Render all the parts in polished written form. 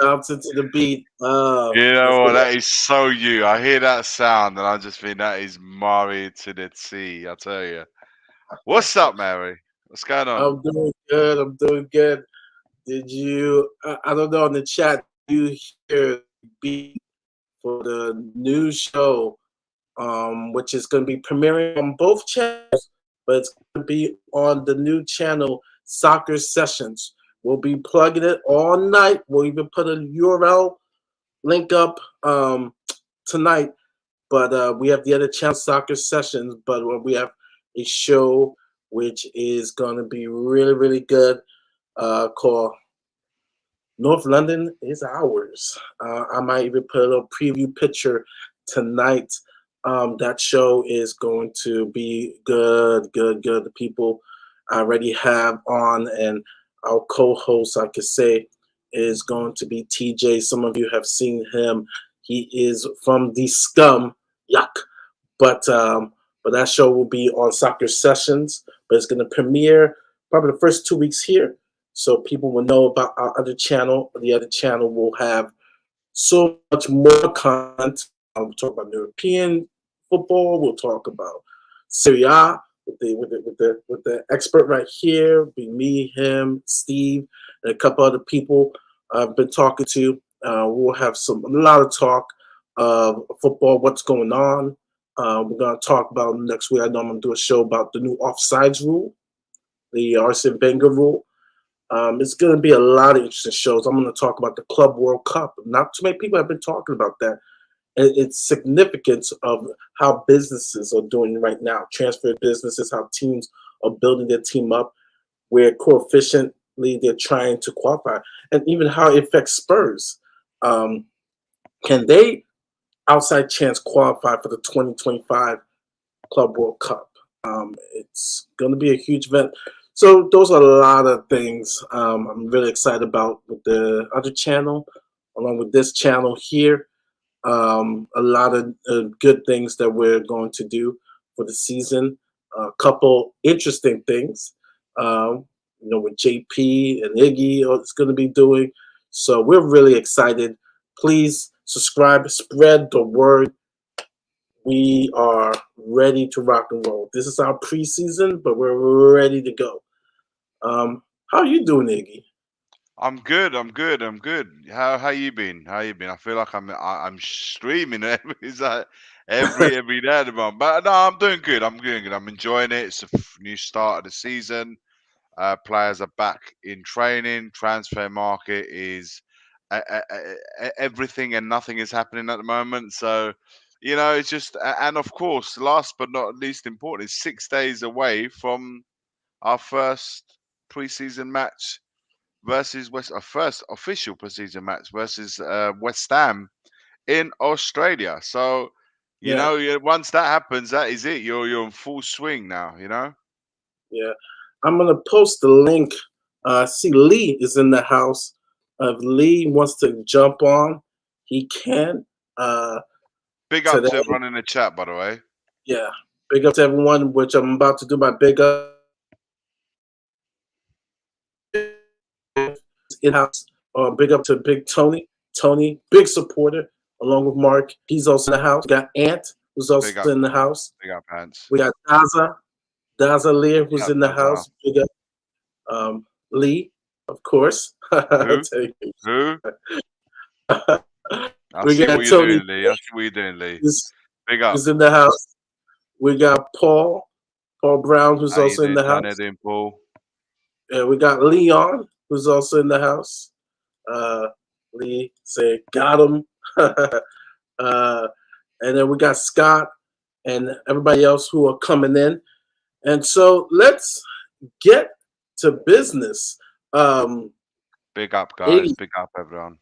bouncing to the beat. You That's know what? good. That is so you. I hear that sound and I just think that is Mahri to the T. I tell you. What's up, Mary? What's going on? I'm doing good. I'm doing good. Did you? I don't know in the chat. You hear the beat for the new show, which is going to be premiering on both channels, but it's going to be on the new channel, Soccer Sessions. We'll be plugging it all night. We'll even put a URL link up tonight. But we have the other channel, Soccer Sessions. But we have a show which is going to be really, really good called North London is Ours. I might even put a little preview picture tonight. That show is going to be good, good, good. The people I already have on, and our co-host, I could say, is going to be TJ. Some of you have seen him. He is from the Scum. Yuck. But that show will be on Soccer Sessions. But it's going to premiere probably the first 2 weeks here, so people will know about our other channel. The other channel will have so much more content. We'll talk about European football. We'll talk about Serie A with the expert right here. Be me, him, Steve, and a couple other people I've been talking to. We'll have a lot of talk of football, what's going on. We're gonna talk about next week. I know I'm gonna do a show about the new offsides rule, the Arsene Wenger rule. It's going to be a lot of interesting shows. I'm going to talk about the Club World Cup. Not too many people have been talking about that. And its significance of how businesses are doing right now. Transfer businesses, how teams are building their team up, where coefficiently they're trying to qualify, and even how it affects Spurs. Can they, outside chance, qualify for the 2025 Club World Cup? It's going to be a huge event. So those are a lot of things I'm really excited about with the other channel, along with this channel here. A lot of good things that we're going to do for the season. A couple interesting things, with JP and Iggy, it's going to be doing. So we're really excited. Please subscribe, spread the word. We are ready to rock and roll. This is our preseason, but we're ready to go. How are you doing, Iggy? I'm good. I'm good. I'm good. How you been? How you been? I feel like I'm streaming every it's like every day at the moment. But no, I'm doing good. I'm doing good. I'm enjoying it. It's a new start of the season. Players are back in training. Transfer market is everything and nothing is happening at the moment. So, it's just and of course, last but not least important, is 6 days away from our first preseason match versus our first official preseason match versus West Ham in Australia. So, Yeah, once that happens, that is it. You're in full swing now. yeah. I'm gonna post the link. See, Lee is in the house. If Lee wants to jump on, he can. Big up Today, to everyone in the chat, by the way. yeah. Big up to everyone, which I'm about to do my big up in house. Big up to Big Tony. Tony, big supporter, along with Mark. He's also in the house. We got Ant, who's also Big up, in the house. big up, Hans. We got Daza Lear, Big who's up, in the Hazard. house. Big up Lee, of course. Who? Who? I We see got what you're Tony, doing, Lee. I see what you're doing, Lee. who's, Big up. who's in the house. We got Paul Brown, who's How you also in doing, the John? How you house. doing, Paul? We got Leon, who's also in the house. Lee say got him. And then we got Scott and everybody else who are coming in. And so let's get to business. Big up, guys. Iggy, Big up, everyone.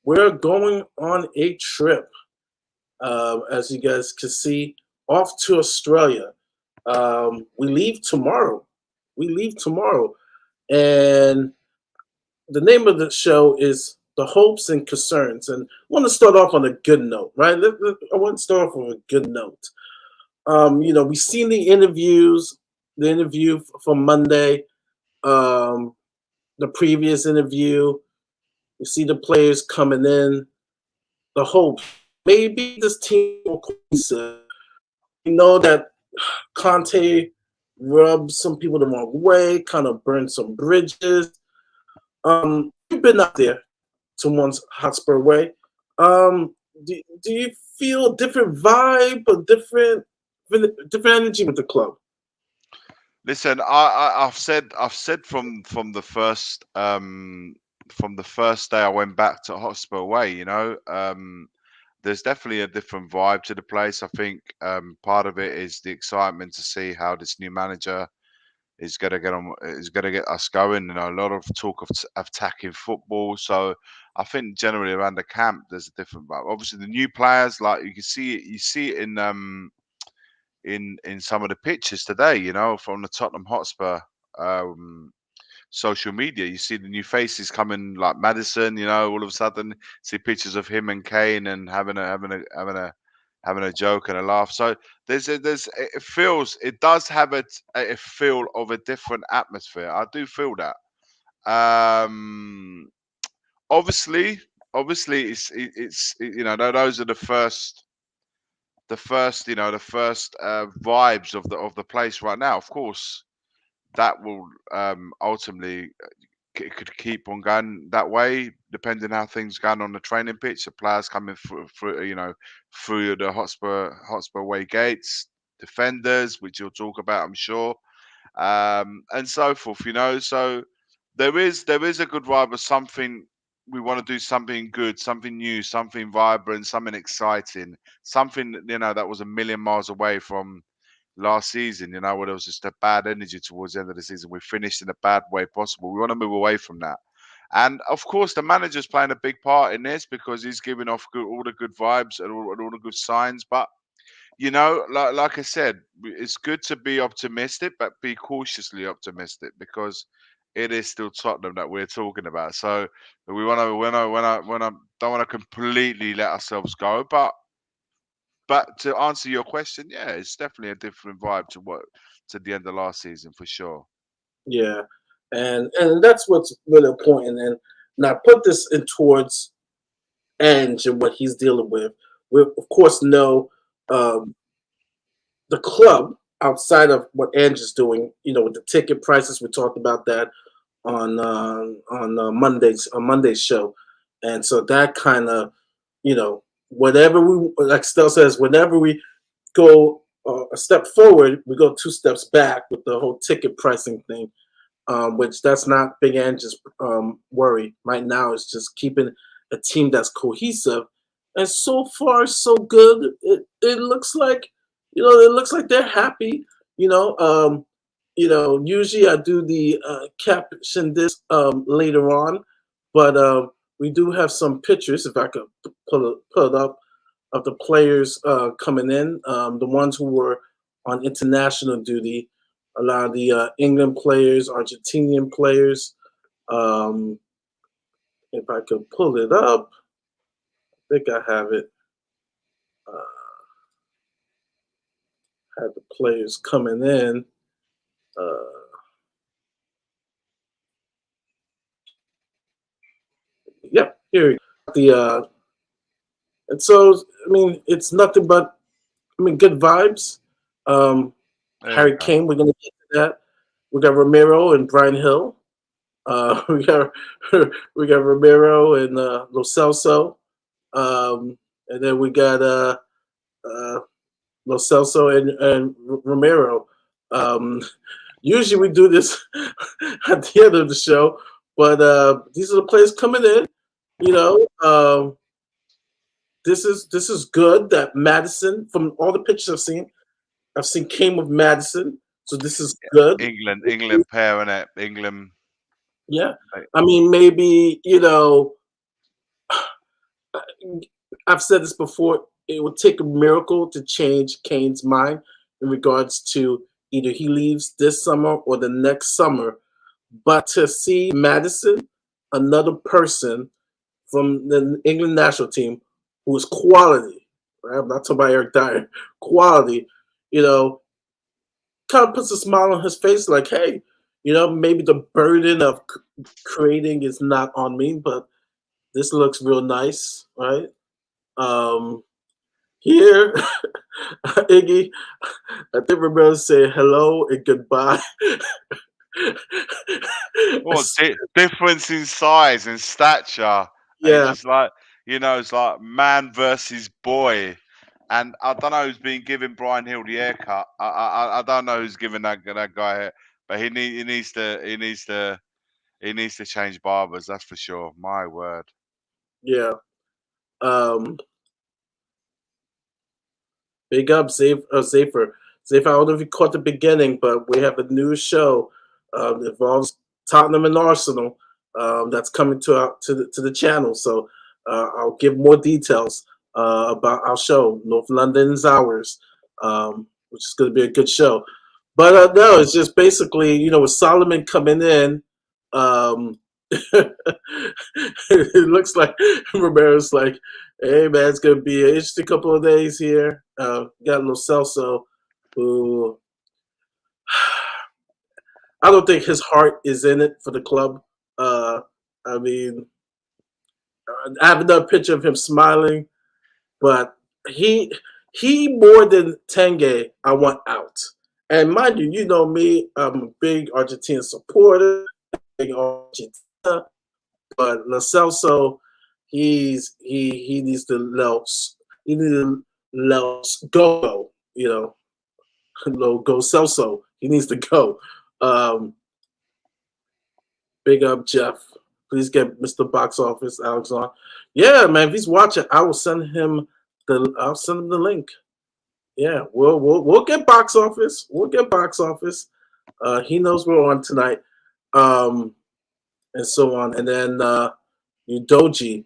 we're going on a trip, as you guys can see, off to Australia. We leave tomorrow. And the name of the show is The Hopes and Concerns. And I want to start off on a good note, right? I want to start off on a good note. We've seen the interview from Monday, the previous interview. You see the players coming in. The hope maybe this team will cohesive. We know that Conte rubbed some people the wrong way, kind of burned some bridges. You've been out there to one's Hotspur way. Do you feel a different vibe or different energy with the club? Listen, I've said from the first day I went back to Hotspur Way, there's definitely a different vibe to the place. I think part of it is the excitement to see how this new manager is gonna get us going. A lot of talk of attacking football. So I think generally around the camp there's a different vibe. Obviously, the new players, like you see it in some of the pictures today. From the Tottenham Hotspur um, social media. You see the new faces coming, like Madison. All of a sudden, see pictures of him and Kane and having a joke and a laugh. So it does have a feel of a different atmosphere. I do feel that. Um, obviously, obviously, those are the first vibes of the place right now. Of course, that will ultimately could keep on going that way, depending how things going on the training pitch. The players coming through the Hotspur way gates, defenders, which you'll talk about, I'm sure, and so forth. So there is a good vibe of something. We want to do something good, something new, something vibrant, something exciting, something that was a million miles away from last season, where there was just a bad energy towards the end of the season. We finished in a bad way possible. We want to move away from that. And of course, the manager's playing a big part in this because he's giving off all the good vibes and all the good signs. But, like I said, it's good to be optimistic, but be cautiously optimistic because it is still Tottenham that we're talking about. So we want to, when I don't want to completely let ourselves go, but to answer your question, yeah, it's definitely a different vibe to the end of last season for sure. Yeah, and that's what's really important. And now put this in towards Ange and what he's dealing with. We of course know um, the club outside of what Ange is doing. With the ticket prices, we talked about that on Monday's show, and so that kind of whatever we like Stell says, whenever we go a step forward, we go two steps back with the whole ticket pricing thing, which that's not Big Ange's worry right now. It's just keeping a team that's cohesive, and so far so good. It looks like they're happy. You know, um, Usually I do the caption this later on, but we do have some pictures. If I could pull it up of the players coming in, the ones who were on international duty, a lot of the England players, Argentinian players. Um, if I could pull it up, I think I have it. Had the players coming in. Uh, yep, here we go. And so I mean, it's nothing but good vibes. Um, There we Harry go. Kane, we're gonna get to that. We got Romero and Brian Hill. We got we got Romero and Lo Celso, and then we got uh, Lo Celso and Romero. Um, Usually we do this at the end of the show, but these are the players coming in. You know, this is good that Madison, from all the pictures I've seen came with Madison, so this is good. England pair in it. England. Yeah, Like, I mean maybe I've said this before. It would take a miracle to change Kane's mind in regards to either he leaves this summer or the next summer. But to see Madison, another person from the England national team who is quality, right? I'm not talking about Eric Dyer, quality, you know, kind of puts a smile on his face like, hey, maybe the burden of creating is not on me, but This looks real nice, right? Um, here, Iggy, I think Roberto said hello and goodbye. Well, difference in size and stature, and it's Yeah, just like it's like man versus boy. And I don't know who's been giving Brian Hill the haircut. I don't know who's giving that guy it, but he needs to change barbers. That's for sure. My word. yeah. Um, Big up, Zafer. Zafer, I don't know if you caught the beginning, but we have a new show that involves Tottenham and Arsenal that's coming to the channel. So I'll give more details about our show. North London is ours, which is going to be a good show. But no, it's just basically, with Solomon coming in, um, it looks like Romero's like, hey man, it's gonna be an interesting couple of days here. Got Lo Celso, who I don't think his heart is in it for the club. Uh, I mean, I have another picture of him smiling, but he he more than Tenge, I want out. And mind you, you know me, I'm a big Argentine supporter, big Argentina, but Lo Celso, he needs to let go. Go Celso. He needs to go. Um, Big up Jeff. Please get Mr. Box Office Alex on. Yeah, man. If he's watching, I'll send him the link. Yeah, we'll get box office. We'll get box office. He knows we're on tonight. Um, and so on. And then Udoji,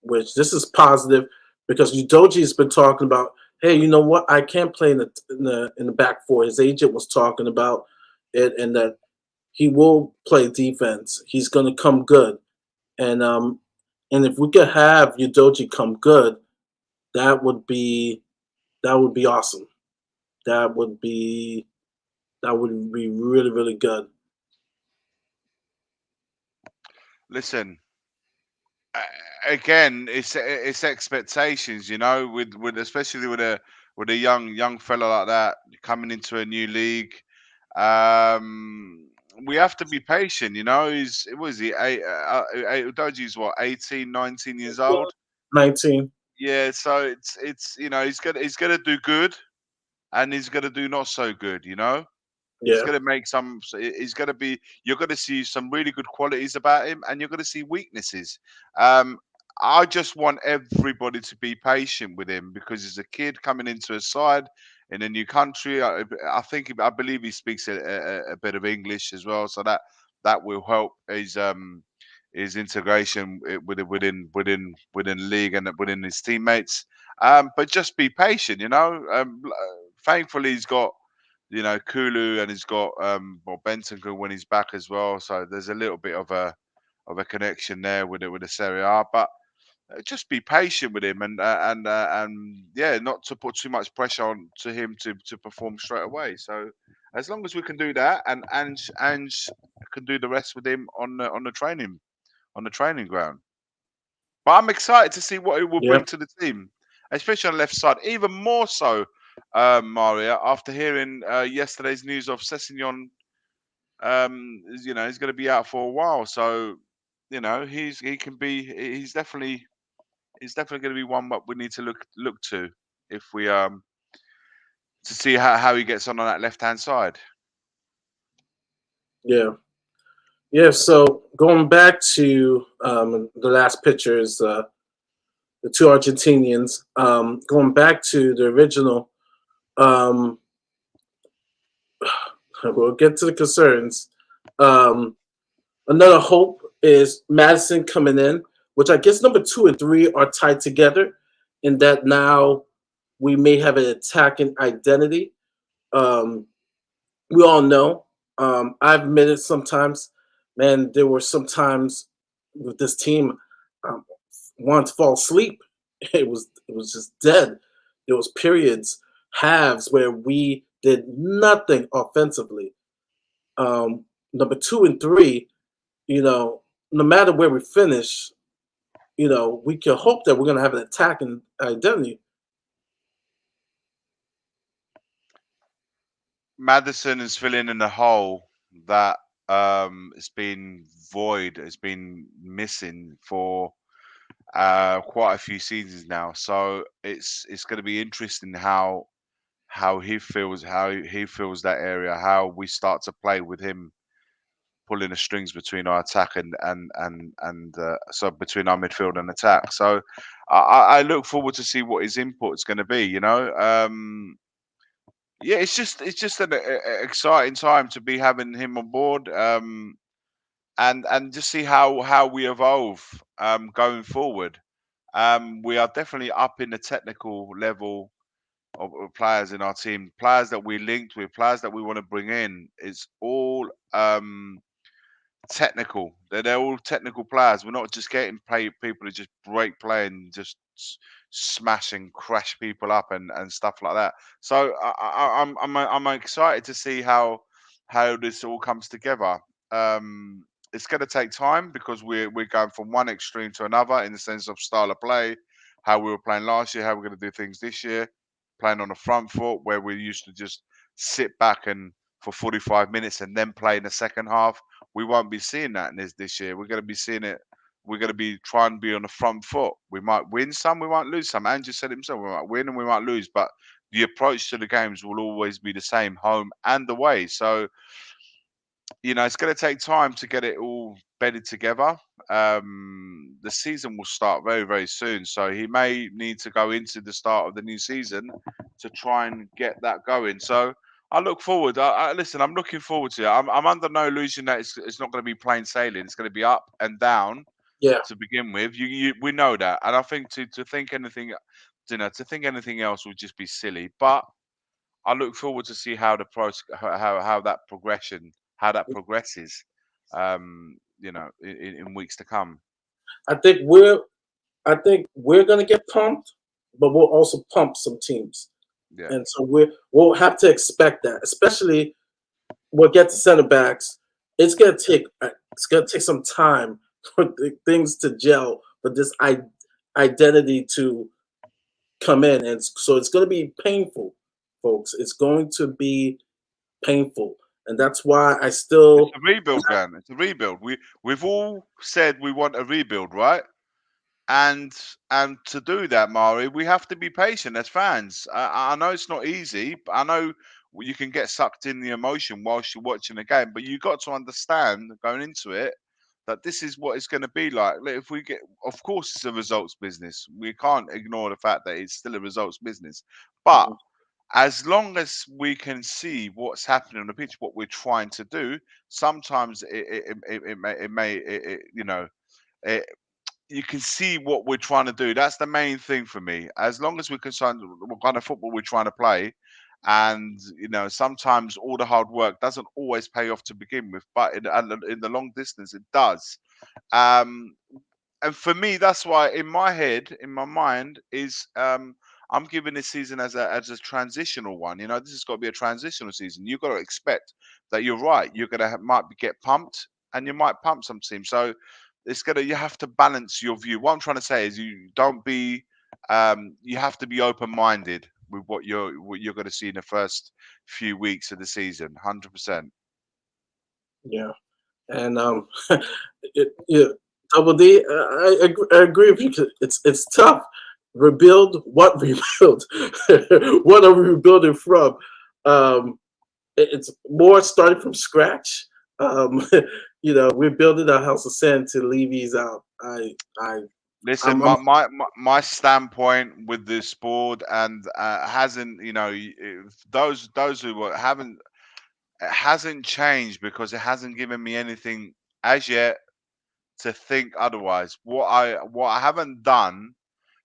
which this is positive because Udoji has been talking about, hey, you know what? I can't play in the back four. His agent was talking about it, and that he will play defense. He's going to come good, and if we could have Udoji come good, that would be awesome. That would be really really good. Listen, again, it's expectations, with especially with a young fella like that coming into a new league. We have to be patient, He's what is he? Doji's what, 18, 19 years old? 19. Yeah, so it's he's gonna do good and he's gonna do not so good, He's Yeah, going to make he's going to be, you're going to see some really good qualities about him and you're going to see weaknesses. Um, I just want everybody to be patient with him because he's a kid coming into a side in a new country. I believe he speaks a bit of English as well. So that will help his integration within the league and within his teammates. But just be patient, thankfully he's got Kulu, and he's got Bentancur when he's back as well. So there's a little bit of a connection there with the Serie A. But just be patient with him, and yeah, not to put too much pressure on to him to perform straight away. So as long as we can do that, and Ange can do the rest with him on the training ground. But I'm excited to see what he will yeah, bring to the team, especially on the left side. Even more so, Maria, after hearing yesterday's news of Sessegnon, he's going to be out for a while. So, he's definitely going to be one that we need to look to if we to see how he gets on that left hand side. yeah. Yeah, so going back to the last pictures, the two Argentinians, going back to the original, um, we'll get to the concerns. Um, Another hope is Madison coming in, which I guess number 2 and 3 are tied together, in that now we may have an attacking identity. Um, we all know. I've admitted sometimes, man, there were some times with this team, um, wanted to fall asleep. It was just dead. There was periods, halves where we did nothing offensively. Number 2 and 3, you know, no matter where we finish, we can hope that we're going to have an attacking identity. Madison is filling in a hole that has been void, has been missing for quite a few seasons now. So it's going to be interesting how he feels that area, how we start to play with him pulling the strings between our attack and so between our midfield and attack. So I look forward to see what his input is going to be. Yeah, it's just an exciting time to be having him on board, and just see how we evolve going forward. We are definitely up in the technical level of players in our team, players that we linked with, players that we want to bring in. It's all technical. They're all technical players. We're not just getting people to just break play and just smash and crash people up and stuff like that. So I'm excited to see how this all comes together. It's going to take time because we're going from one extreme to another in the sense of style of play, how we were playing last year, how we're going to do things this year, playing on the front foot where we used to just sit back and for 45 minutes and then play in the second half. We won't be seeing that in this year. We're going to be seeing it. We're going to be trying to be on the front foot. We might win some, we might lose some. Andrew said himself, we might win and we might lose, but the approach to the games will always be the same, home and away. So it's going to take time to get it all bedded together. The season will start very, very soon, so he may need to go into the start of the new season to try and get that going. So I look forward. Listen, I'm looking forward to it. I'm under no illusion that it's not going to be plain sailing. It's going to be up and down Yeah, to begin with. We know that, and I think to think anything, to think anything else would just be silly. But I look forward to see how the how that progresses, in weeks to come. I think we're I think we're going to get pumped, but we'll also pump some teams, Yeah, and so we'll have to expect that, especially we'll get to center backs. It's gonna take some time for things to gel, for this identity to come in, and so it's gonna be painful, folks. It's going to be painful, and that's why I it's still a rebuild, Grant. It's a rebuild. We've all said we want a rebuild, right? And and to do that, Mari, we have to be patient as fans. I know it's not easy, but I know you can get sucked in the emotion whilst you're watching the game. But you got to understand going into it that this is what it's going to be like. Look, if we get, of course, it's a results business. We can't ignore the fact that it's still a results business. But Mhm. as long as we can see what's happening on the pitch, what we're trying to do, sometimes it, you can see what we're trying to do. That's the main thing for me. As long as we're concerned with what kind of football we're trying to play, and sometimes all the hard work doesn't always pay off to begin with, but in the long distance, it does. Um, and for me, that's why in my head, in my mind, is I'm giving this season as a transitional one. This has got to be a transitional season. You've got to expect that you're right. You're gonna get pumped, and you might pump some teams. So you have to balance your view. What I'm trying to say is you don't be you have to be open minded with what you're going to see in the first few weeks of the season. 100%. Yeah, and yeah, Double D, I agree with you. It's tough. Rebuild what rebuild? What are we rebuilding from? Um, it's more starting from scratch. Um, we're building a house of sand to leave these out. I, Listen, I'm my standpoint with this board and hasn't, those who haven't, it hasn't changed because it hasn't given me anything as yet to think otherwise. What I haven't done,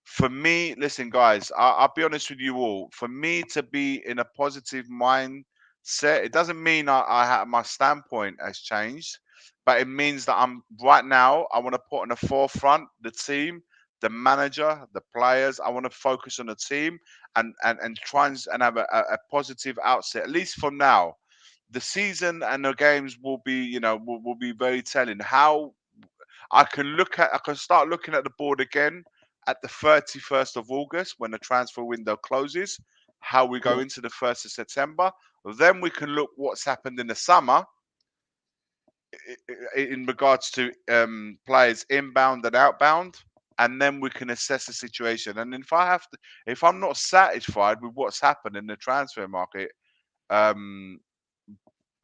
for me, listen, guys, I'll be honest with you all. For me to be in a positive mindset, it doesn't mean I have my standpoint has changed, but it means that I'm right now. I want to put on the forefront the team, the manager, the players. I want to focus on the team and try and have a positive outset, at least for now. The season and the games will be, will be very telling. How I can start looking at the board again at the 31st of August when the transfer window closes, how we go into the 1st of September. Then we can look what's happened in the summer in regards to players inbound and outbound, and then we can assess the situation. And if I'm not satisfied with what's happened in the transfer market,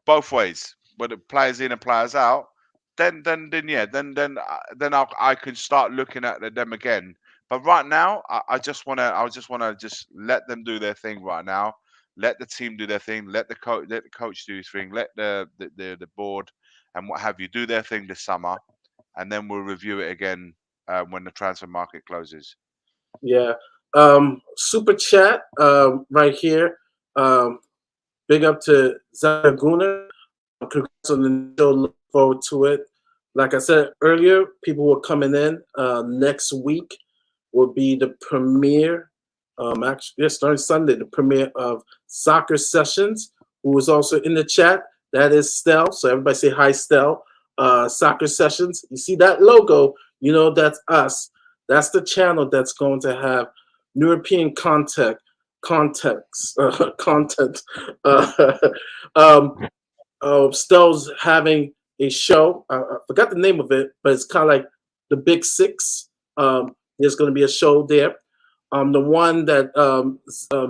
both ways, whether players in and players out, then I can start looking at them again. But right now, I just wanna just let them do their thing right now. Let the team do their thing. Let the coach do his thing. Let the board and what have you do their thing this summer, and then we'll review it again when the transfer market closes. Yeah. Super chat right here. Big up to Zaguna. Congrats on the show. Look forward to it. Like I said earlier, people were coming in. Next week will be the premiere. Actually, starting Sunday, the premiere of Soccer Sessions, who is also in the chat. That is Stel. So everybody say hi, Stel. Soccer Sessions. You see that logo? You know that's us. That's the channel that's going to have European content. Stel's having a show. I forgot the name of it, but it's kind of like the Big Six. There's going to be a show there. The one that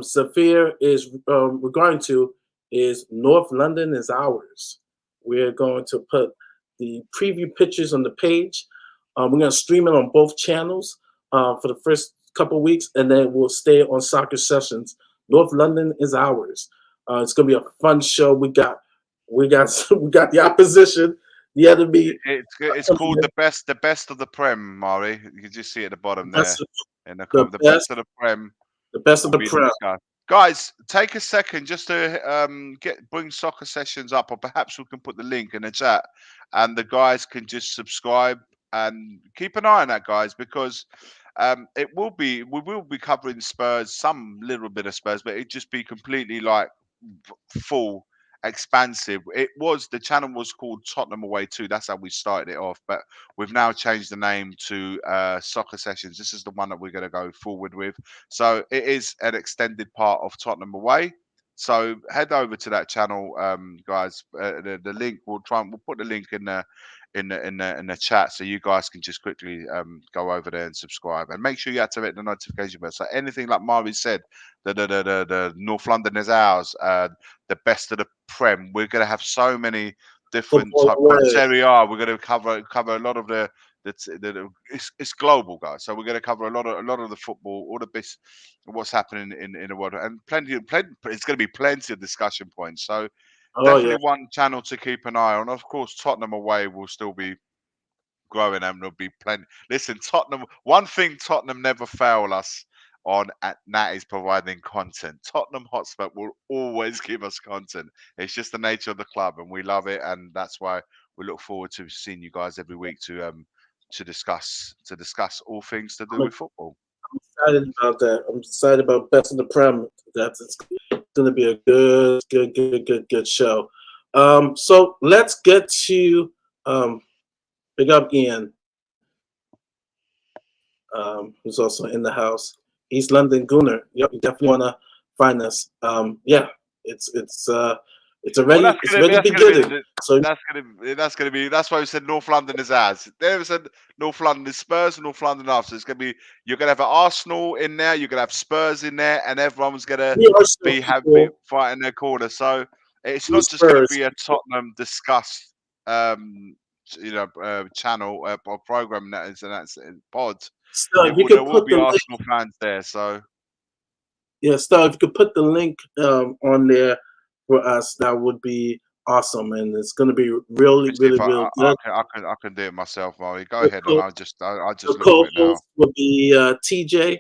Zafir is regarding to is North London is Ours. We're going to put the preview pictures on the page. We're going to stream it on both channels for the first couple of weeks, and then we'll stay on Soccer Sessions. North London is Ours. It's going to be a fun show. We got the opposition, the enemy. It's called the best of the Prem, Mari. You can just see at the bottom there. The best of the Prem. The best of the Prem. Guys, take a second just to bring Soccer Sessions up, or perhaps we can put the link in the chat, and the guys can just subscribe and keep an eye on that, guys, because we will be covering Spurs, some little bit of Spurs, but it just be completely like full. Expansive. The channel was called Tottenham Away 2. That's how we started it off. But we've now changed the name to Soccer Sessions. This is the one that we're going to go forward with. So it is an extended part of Tottenham Away. So head over to that channel, guys. The link we'll put the link in the chat, so you guys can just quickly go over there and subscribe, and make sure you activate the notification bell. So anything like Mari said, the North London is Ours, the best of the Prem. We're going to have so many different types of Serie A. We're going to cover a lot of it's global, guys. So we're going to cover a lot of the football, all the best, what's happening in the world, and plenty. It's going to be plenty of discussion points. So definitely one channel to keep an eye on. Of course, Tottenham Away will still be growing, and there'll be plenty. Listen, Tottenham. One thing Tottenham never fail us on, and that is providing content. Tottenham Hotspur will always give us content. It's just the nature of the club, and we love it, and that's why we look forward to seeing you guys every week to discuss all things to do with football. I'm excited about that. I'm excited about Best of the Prem. It's going to be a good show. So let's get to big up Ian, who's also in the house. East London Gooner. Yep, you definitely want to find us. It's already beginning. So that's why we said North London is ours. They said North London is Spurs, North London after. It's gonna be, you're gonna have an Arsenal in there, you're gonna have Spurs in there, and everyone's gonna be fighting their corner. So it's not just gonna be a Tottenham discussed channel or program that's pod. There will be Arsenal fans there. So yeah, so if you could put the link on there for us, that would be awesome, and it's going to be really good. I can do it myself, Molly. Go ahead, and I'll just look at it now. Will be TJ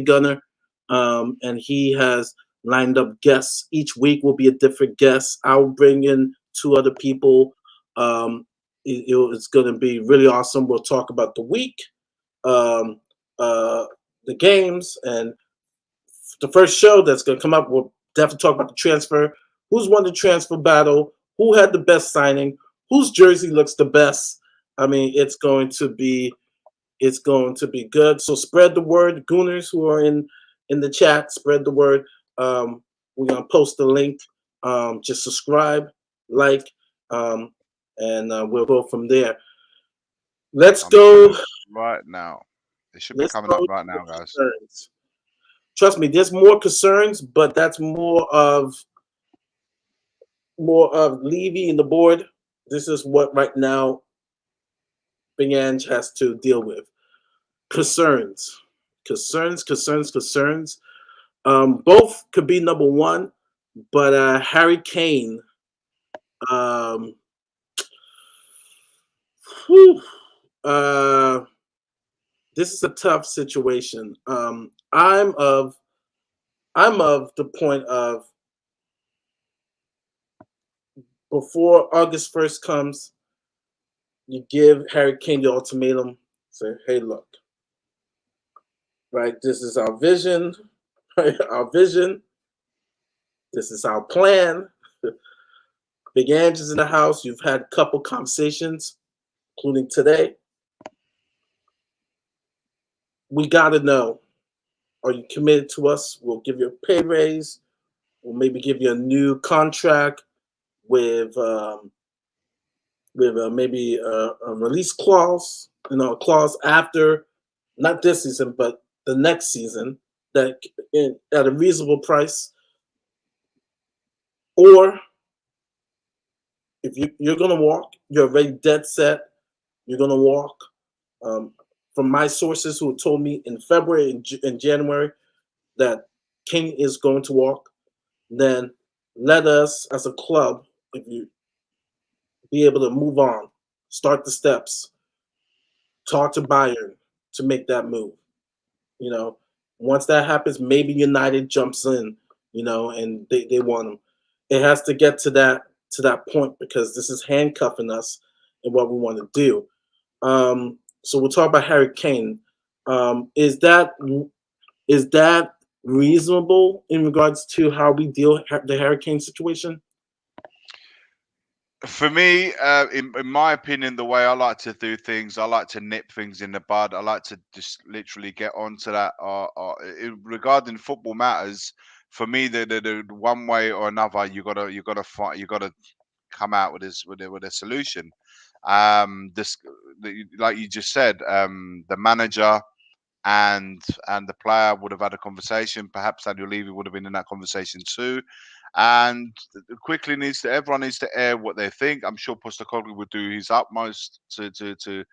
Gunner, and he has lined up guests. Each week will be a different guest. I'll bring in 2 other people. It's going to be really awesome. We'll talk about the week, the games, and the first show that's going to come up, we'll definitely talk about the transfer. Who's won the transfer battle? Who had the best signing? Whose jersey looks the best? I mean, it's going to be good. So spread the word, Gooners who are in the chat. Spread the word. We're gonna post the link. Just subscribe, like, um, and we'll go from there. Let's I'm doing go. it right now. It should be Let's coming go up to right the now, guys. concerns. Trust me, there's more concerns, but that's more of Levy and the board. This is what right now Big Ange has to deal with. Concerns, concerns. Both could be number one, but Harry Kane. Um, whew, uh, this is a tough situation. I'm of the point of before August 1st comes, you give Harry Kane the ultimatum. Say, hey, look, right? This is our vision, right? Our vision. This is our plan. Big Ange is in the house. You've had a couple conversations, including today. We got to know, are you committed to us? We'll give you a pay raise. We'll maybe give you a new contract with maybe a release clause, a clause after, not this season, but the next season, that at a reasonable price. Or if you're gonna walk, you're already dead set. You're gonna walk. Um, from my sources who told me in February and January that King is going to walk, then let us as a club, if you be able to move on, start the steps, talk to Bayern to make that move. You know, once that happens, maybe United jumps in, and they want him. It has to get to that point because this is handcuffing us in what we want to do. So we'll talk about Harry Kane. Is that reasonable in regards to how we deal the Harry Kane situation? For me, in my opinion, the way I like to do things, I like to nip things in the bud. I like to just literally get onto that. Regarding football matters, for me, the one way or another, you gotta fight, you gotta come out with a solution. This, like you just said, the manager and the player would have had a conversation. Perhaps Daniel Levy would have been in that conversation too. And quickly everyone needs to air what they think. I'm sure Postecoglou would do his utmost to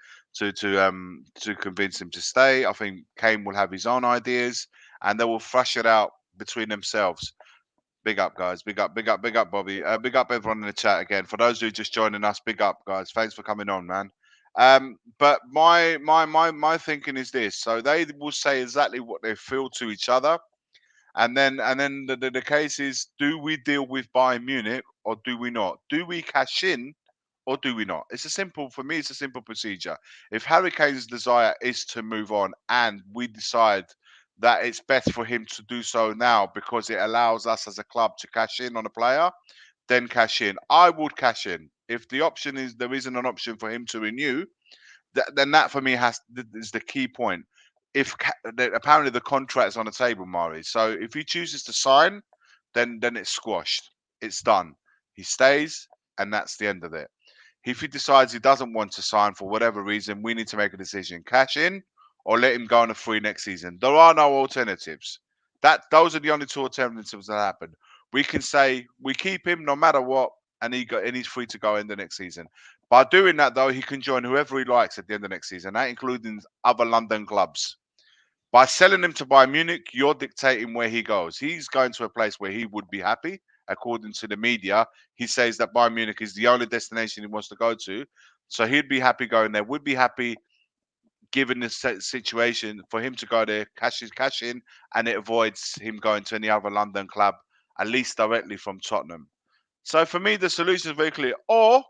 convince him to stay. I think Kane will have his own ideas, and they will thrash it out between themselves. Big up, guys. Big up, Bobby. Big up, everyone in the chat again. For those who are just joining us, big up, guys. Thanks for coming on, man. But my thinking is this: so they will say exactly what they feel to each other, and then the case is: do we deal with Bayern Munich or do we not? Do we cash in or do we not? It's a simple for me. It's a simple procedure. If Harry Kane's desire is to move on, and we decide that it's best for him to do so now because it allows us as a club to cash in on a player, then cash in. I would cash in. If the option is there isn't an option for him to renew, then that for me is the key point. If apparently the contract's on the table, Mari. So if he chooses to sign, then it's squashed. It's done. He stays, and that's the end of it. If he decides he doesn't want to sign for whatever reason, we need to make a decision: cash in or let him go on a free next season. There are no alternatives. Those are the only two alternatives that happen. We can say we keep him no matter what, and he's free to go in the next season. By doing that, though, he can join whoever he likes at the end of next season, that including other London clubs. By selling him to Bayern Munich, you're dictating where he goes. He's going to a place where he would be happy. According to the media, he says that Bayern Munich is the only destination he wants to go to. So he'd be happy going there, would be happy given the situation for him to go there, cash in, and it avoids him going to any other London club, at least directly from Tottenham. So for me, the solution is very clear. Or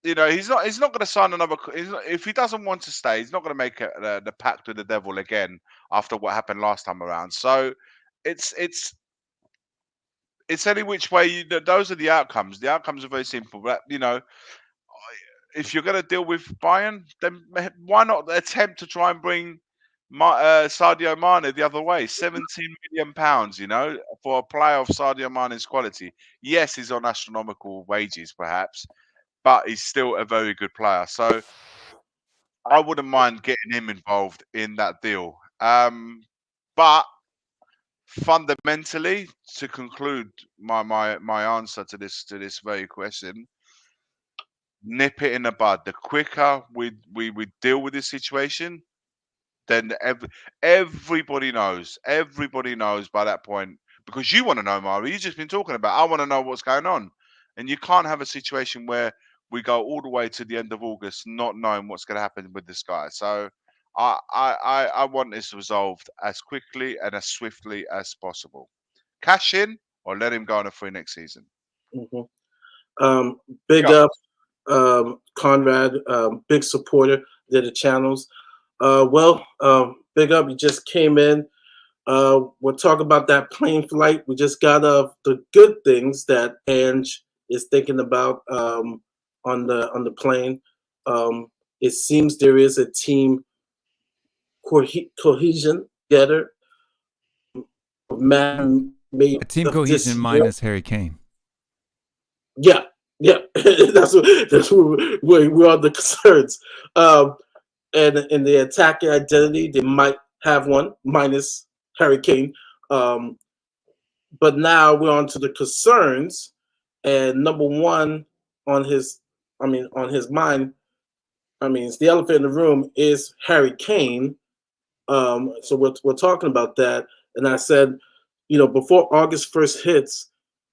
he's not going to sign another. If he doesn't want to stay, he's not going to make the pact with the devil again after what happened last time around. So it's it's it's any which way. Those are the outcomes. The outcomes are very simple. But if you're going to deal with Bayern, then why not attempt to try and bring Sadio Mane the other way? £17 million, for a player of Sadio Mane's quality. Yes, he's on astronomical wages, perhaps, but he's still a very good player. So I wouldn't mind getting him involved in that deal. But fundamentally, to conclude my answer to this very question, nip it in the bud. The quicker we deal with this situation, then everybody knows. Everybody knows by that point, because you want to know, Mari. You've just been talking about. I want to know what's going on, and you can't have a situation where we go all the way to the end of August not knowing what's going to happen with this guy. So I want this resolved as quickly and as swiftly as possible. Cash in or let him go on a free next season. Big up, Conrad, big supporter of the channels. Big up, you just came in. We'll talk about that plane flight. We just got the good things that Ange is thinking about on the plane. It seems there is a team cohesion together. A team cohesion minus Harry Kane. Yeah, that's where are the concerns. And in the attacking identity, they might have one minus Harry Kane. But now we're on to the concerns, and number one on his mind. It's the elephant in the room is Harry Kane. So we're talking about that, and I said, before August 1st hits,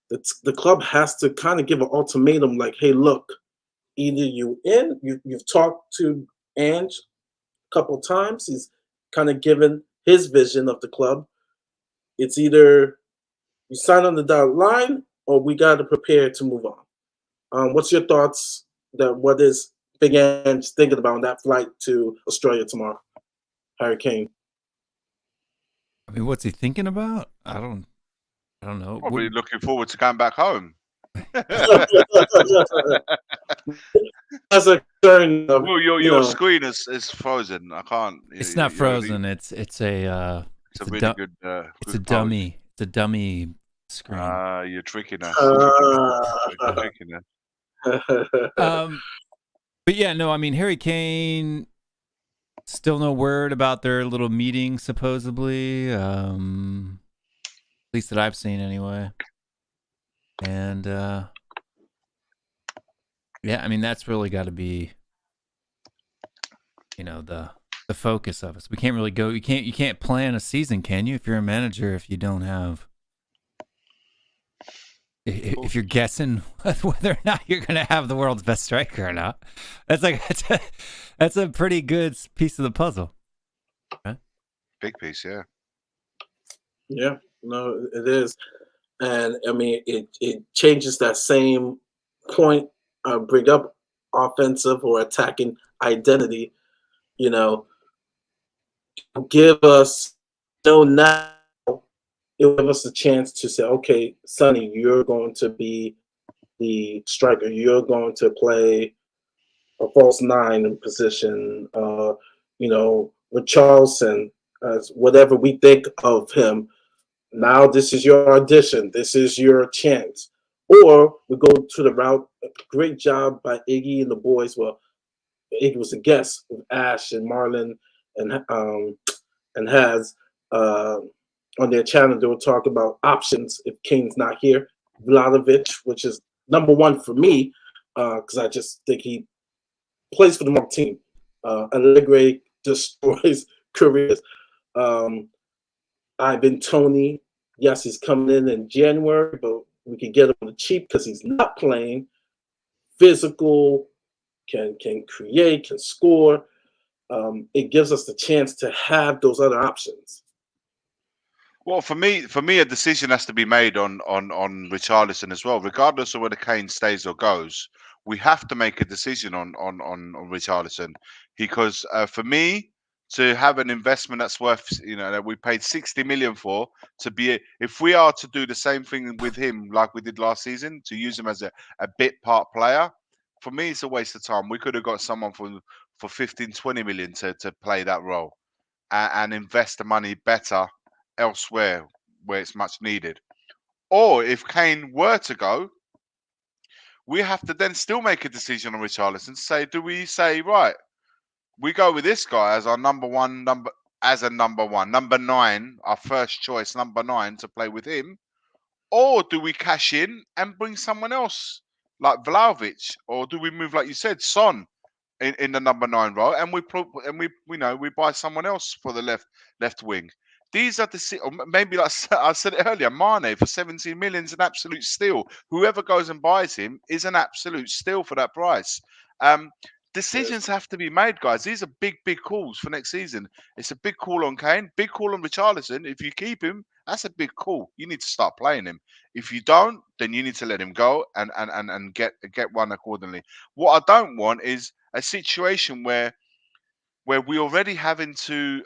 the club has to kind of give an ultimatum, like, hey, look, either you've talked to Ange a couple of times, he's kind of given his vision of the club. It's either you sign on the dotted line or we got to prepare to move on. What's your thoughts what is Big Ange thinking about on that flight to Australia tomorrow? Harry Kane. What's he thinking about? I don't know. Probably looking forward to going back home. That's a concern. Well, your screen is frozen. I can't. It's not frozen. It's a really good. It's a dummy. It's a dummy screen. You're tricking us. But yeah, no. Harry Kane. Still no word about their little meeting, supposedly. At least that I've seen, anyway. And that's really got to be, the focus of us. We can't really go. You can't plan a season, can you? If you're a manager, if you don't have, if you're guessing whether or not you're going to have the world's best striker or not, that's a pretty good piece of the puzzle. Huh? Big piece, yeah. Yeah, no, it is. And it changes that same point, bring up offensive or attacking identity, give us now it will give us a chance to say, okay, Sonny, you're going to be the striker, you're going to play a false nine position, with Charleston, whatever we think of him. Now this is your audition. This is your chance. Or we go to the route. Great job by Iggy and the boys. Well, Iggy was a guest with Ash and Marlon and Haz on their channel. They were talking about options if Kane's not here. Vlahovic, which is number one for me, because I just think he plays for the wrong team. Allegri destroys careers. Ivan Toney, yes, he's coming in January, but we can get him on the cheap because he's not playing. Physical, can create, can score. It gives us the chance to have those other options. Well, for me, a decision has to be made on Richarlison as well, regardless of whether Kane stays or goes. We have to make a decision on Richarlison, because for me to have an investment that's worth, that we paid 60 million for, if we are to do the same thing with him like we did last season, to use him as a bit part player, for me, it's a waste of time. We could have got someone for 15, 20 million to play that role and invest the money better elsewhere where it's much needed. Or if Kane were to go, we have to then still make a decision on Richarlison. Say, do we say, right, we go with this guy as our number 9, our first choice number 9 to play with him, or do we cash in and bring someone else like Vlahovic, or do we move, like you said, Son in the number 9 role, and we buy someone else for the left wing? These are or maybe, like I said it earlier, Mane for 17 million is an absolute steal. Whoever goes and buys him is an absolute steal for that price. Decisions have to be made, guys. These are big calls for next season. It's a big call on Kane, big call on Richarlison. If you keep him, that's a big call. You need to start playing him. If you don't, then you need to let him go and get one accordingly. What I don't want is a situation where we already having to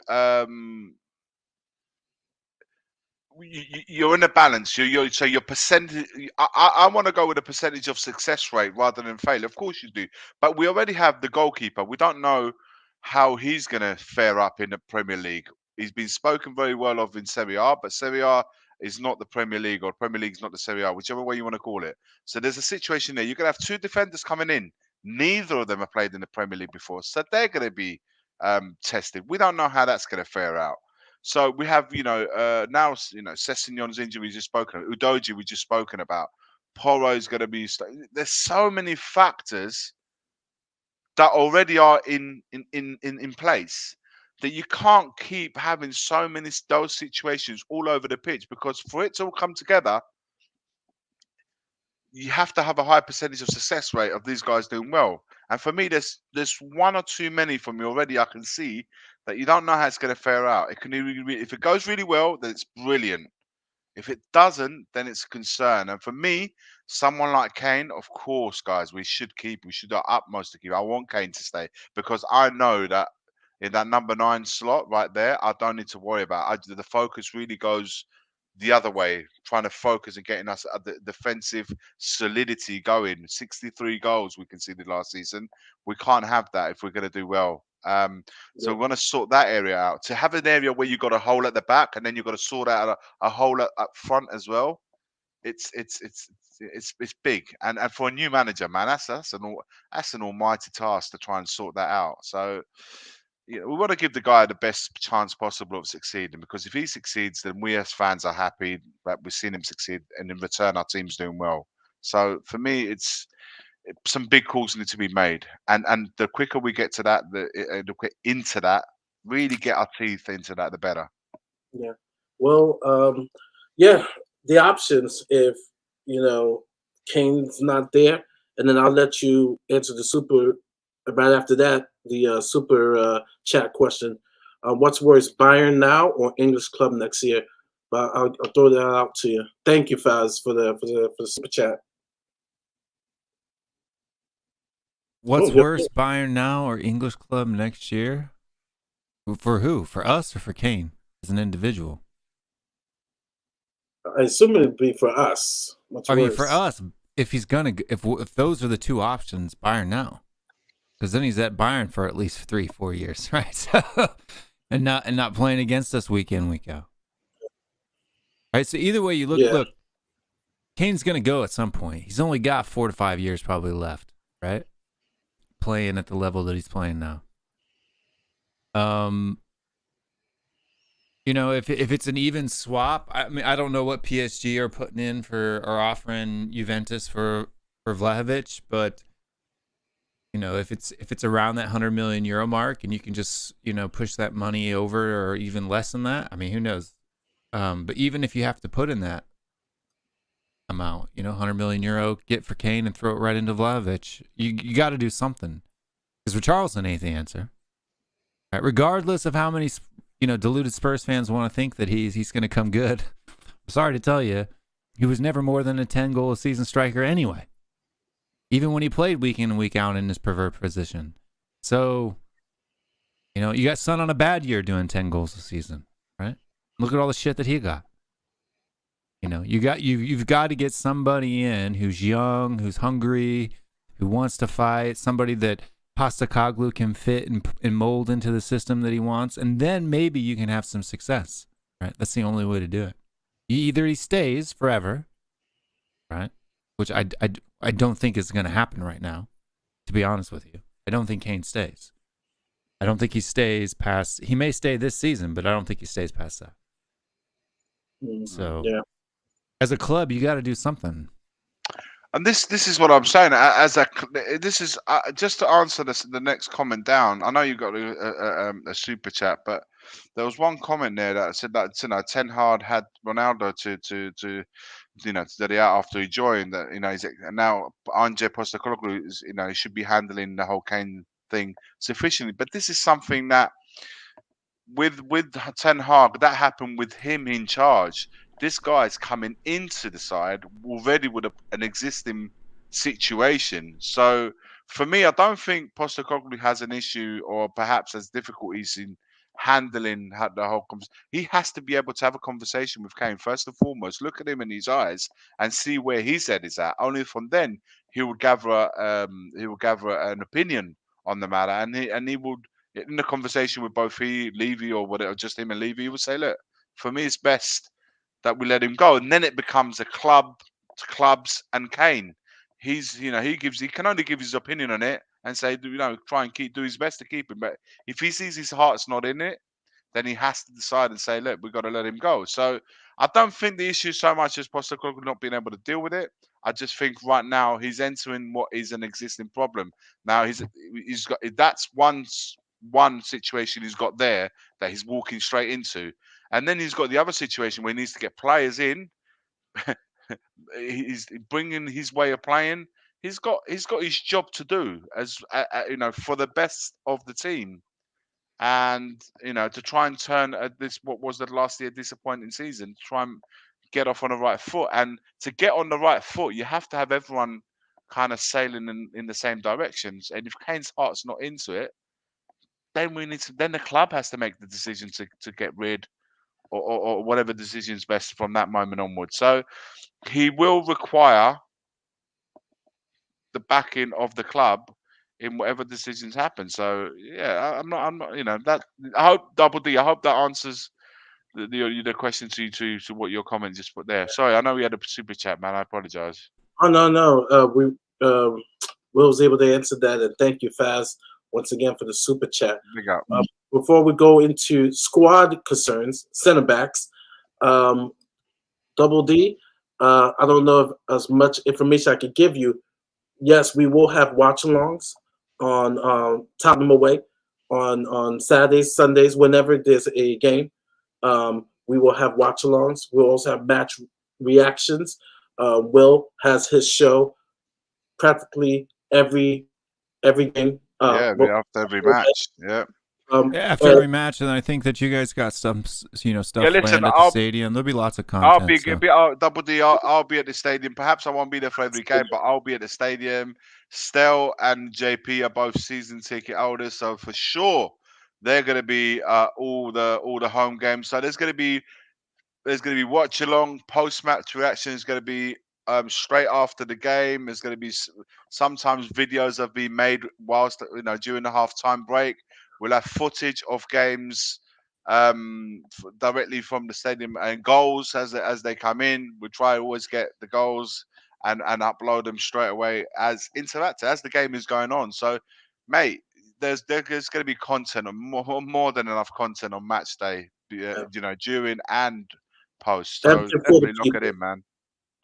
you're in a balance. So your percentage. I want to go with a percentage of success rate rather than failure. Of course you do, but we already have the goalkeeper. We don't know how he's going to fare up in the Premier League. He's been spoken very well of in Serie A, but Serie A is not the Premier League, or Premier League is not the Serie A, whichever way you want to call it. So there's a situation there. You're going to have 2 defenders coming in. Neither of them have played in the Premier League before, so they're going to be tested. We don't know how that's going to fare out. So we have, now, Sessegnon's injury we just spoken about. Udoji we just spoken about. Porro's going to be. There's so many factors that already are in place that you can't keep having so many those situations all over the pitch, because for it to all come together, you have to have a high percentage of success rate of these guys doing well. And for me, there's 1 or 2 many for me already. I can see that you don't know how it's going to fare out. It can if it goes really well, then it's brilliant. If it doesn't, then it's a concern. And for me, someone like Kane, of course, guys, we should keep. We should do our utmost to keep. I want Kane to stay, because I know that in that number 9 slot right there, I don't need to worry about. The focus really goes the other way, trying to focus and getting us the defensive solidity going. 63 goals we conceded last season. We can't have that if we're going to do well. So we want to sort that area out. To have an area where you've got a hole at the back and then you've got to sort out a hole up front as well. It's big, and for a new manager, man, that's an almighty task to try and sort that out. So we want to give the guy the best chance possible of succeeding, because if he succeeds, then we as fans are happy that we've seen him succeed, and in return, our team's doing well. So for me, some big calls need to be made, and the quicker we get to that, the quicker into that, really get our teeth into that, the better. Yeah. Well, the options if Kane's not there, and then I'll let you answer the super right after that. The super chat question: what's worse, Bayern now or English club next year? But I'll throw that out to you. Thank you, Faz, for the super chat. What's worse, Bayern now or English club next year? For who? For us or for Kane as an individual? I assume it'd be for us. I mean, for us, if he's gonna, if those are the 2 options, Bayern now, because then he's at Bayern for at least 3-4 years, right? So, and not playing against us week in, week out. All right. So either way you look, Kane's gonna go at some point. He's only got 4 to 5 years probably left, right? Playing at the level that he's playing now. If it's an even swap, I mean, I don't know what PSG are putting in or offering Juventus for Vlahovic, but if it's around that 100 million euro mark and you can just push that money over or even less than that, I mean, who knows? But even if you have to put in that amount, 100 million euro, get for Kane and throw it right into Vlahovic, you got to do something, because Richarlison ain't the answer. Right? Regardless of how many deluded Spurs fans want to think that he's going to come good, I'm sorry to tell you, he was never more than a 10-goal a season striker anyway, even when he played week in and week out in his preferred position. So, you got Son on a bad year doing 10 goals a season, right? Look at all the shit that he got. You've got to get somebody in who's young, who's hungry, who wants to fight, somebody that Postecoglou can fit and mold into the system that he wants, and then maybe you can have some success, right? That's the only way to do it. Either he stays forever, right? Which I don't think is going to happen right now, to be honest with you. I don't think Kane stays. I don't think he stays past. He may stay this season, but I don't think he stays past that. So, yeah, as a club, you got to do something. And this is what I'm saying. This is just to answer the next comment down. I know you got a super chat, but there was one comment there that said that Ten Hag had Ronaldo to study out after he joined. That he's and now Ange Postecoglou is he should be handling the whole Kane thing sufficiently. But this is something that with Ten Hag, that happened with him in charge. This guy's coming into the side already with an existing situation. So for me, I don't think Postecoglou has an issue or perhaps has difficulties in handling the whole conversation. He has to be able to have a conversation with Kane first and foremost, look at him in his eyes and see where his head is at. Only from then he will gather an opinion on the matter, and he would, in the conversation with both Levy or whatever, just him and Levy, he would say, look, for me it's best that we let him go, and then it becomes a clubs and Kane. He can only give his opinion on it and say, try and do his best to keep him. But if he sees his heart's not in it, then he has to decide and say, look, we've got to let him go. So I don't think the issue so much as Postecoglou not being able to deal with it. I just think right now he's entering what is an existing problem. Now he's got, that's one situation he's got there that he's walking straight into. And then he's got the other situation where he needs to get players in. He's bringing his way of playing. He's got his job to do as for the best of the team, and to try and turn this what was the last year disappointing season, to try and get off on the right foot. And to get on the right foot, you have to have everyone kind of sailing in the same directions. And if Kane's heart's not into it, then the club has to make the decision to get rid. Or whatever decision is best from that moment onwards. So he will require the backing of the club in whatever decisions happen. So yeah, I'm not. That. I hope Double D. I hope that answers the question to what your comment just put there. Sorry, I know we had a super chat, man. I apologize. Oh no. We was able to answer that, and thank you, Faz, once again for the super chat. Big up. Before we go into squad concerns, center backs, Double D, I don't know if as much information I could give you. Yes, we will have watch-alongs on Tottenham away on Saturdays, Sundays, whenever there's a game. We will have watch-alongs. We'll also have match reactions. Will has his show practically every game. After every match. Yeah. After every match, and I think that you guys got stuff planned at the stadium. There'll be lots of content. Double D. I'll be at the stadium. Perhaps I won't be there for every game, but I'll be at the stadium. Stel and JP are both season ticket holders, so for sure they're going to be all the home games. So there's going to be watch along, post match reaction is going to be straight after the game. There's going to be sometimes videos have been made whilst during the halftime break. We'll have footage of games directly from the stadium and goals as they come in. We try to always get the goals and upload them straight away as interactive as the game is going on. So, mate, there's going to be content, more than enough content on match day, during and post. So definitely look at it, man.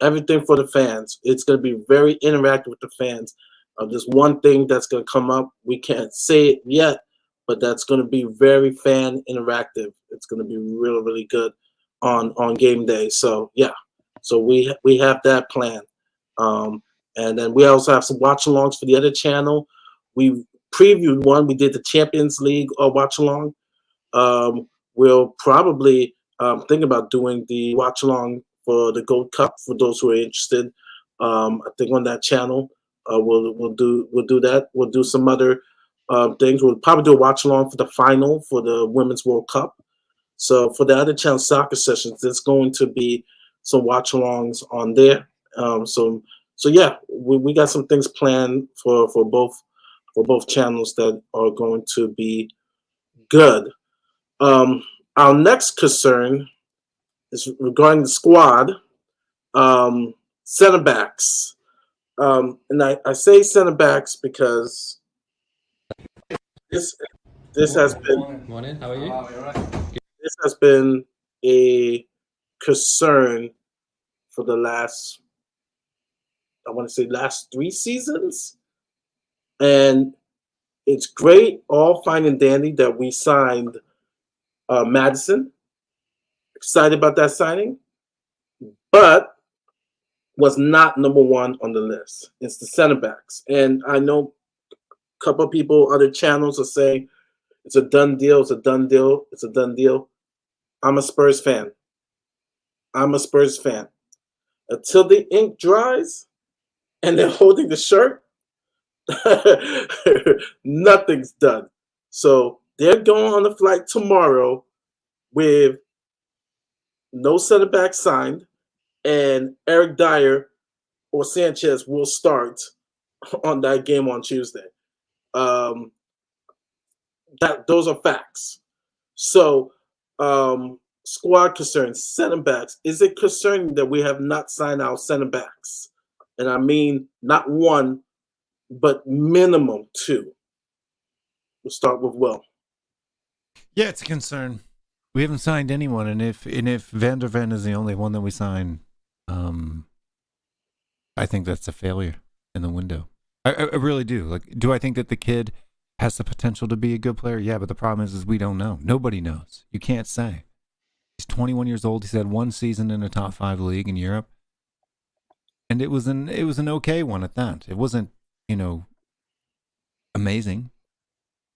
Everything for the fans. It's going to be very interactive with the fans. There's one thing that's going to come up. We can't say it yet, but that's going to be very fan interactive. It's going to be really, really good on game day. So yeah, so we have that plan, and then we also have some watch alongs for the other channel. We previewed one. We did the Champions League watch along. We'll probably think about doing the watch along for the Gold Cup for those who are interested. I think on that channel we'll do that. We'll do some other things. We'll probably do a watch along for the final for the Women's World Cup. So for the other channel, Soccer Sessions, there's going to be some watch alongs on there. So yeah, we got some things planned for both channels that are going to be good. Our next concern is regarding the squad, center backs. And I say center backs because this this has been Morning, how are you? this has been a concern for the last, I want to say, last 3 seasons. And it's great, all fine and dandy, that we signed Madison. Excited about that signing, but was not number one on the list. It's the center backs. And I know a couple of people, other channels are saying it's a done deal, it's a done deal, it's a done deal. I'm a Spurs fan. I'm a Spurs fan. Until the ink dries and they're holding the shirt, nothing's done. So they're going on the flight tomorrow with no center back signed, and Eric Dyer or Sanchez will start on that game on Tuesday. Those are facts. So, squad concerns, center backs. Is it concerning that we have not signed our center backs? And I mean not one, but minimum two. We'll start with Will. Yeah, it's a concern. We haven't signed anyone, and if Van der Ven is the only one that we sign, I think that's a failure in the window. I really do. Like, do I think that the kid has the potential to be a good player? Yeah, but the problem is we don't know. Nobody knows. You can't say. He's 21 years old. He's had one season in a top 5 league in Europe, and it was an okay one at that. It wasn't, amazing.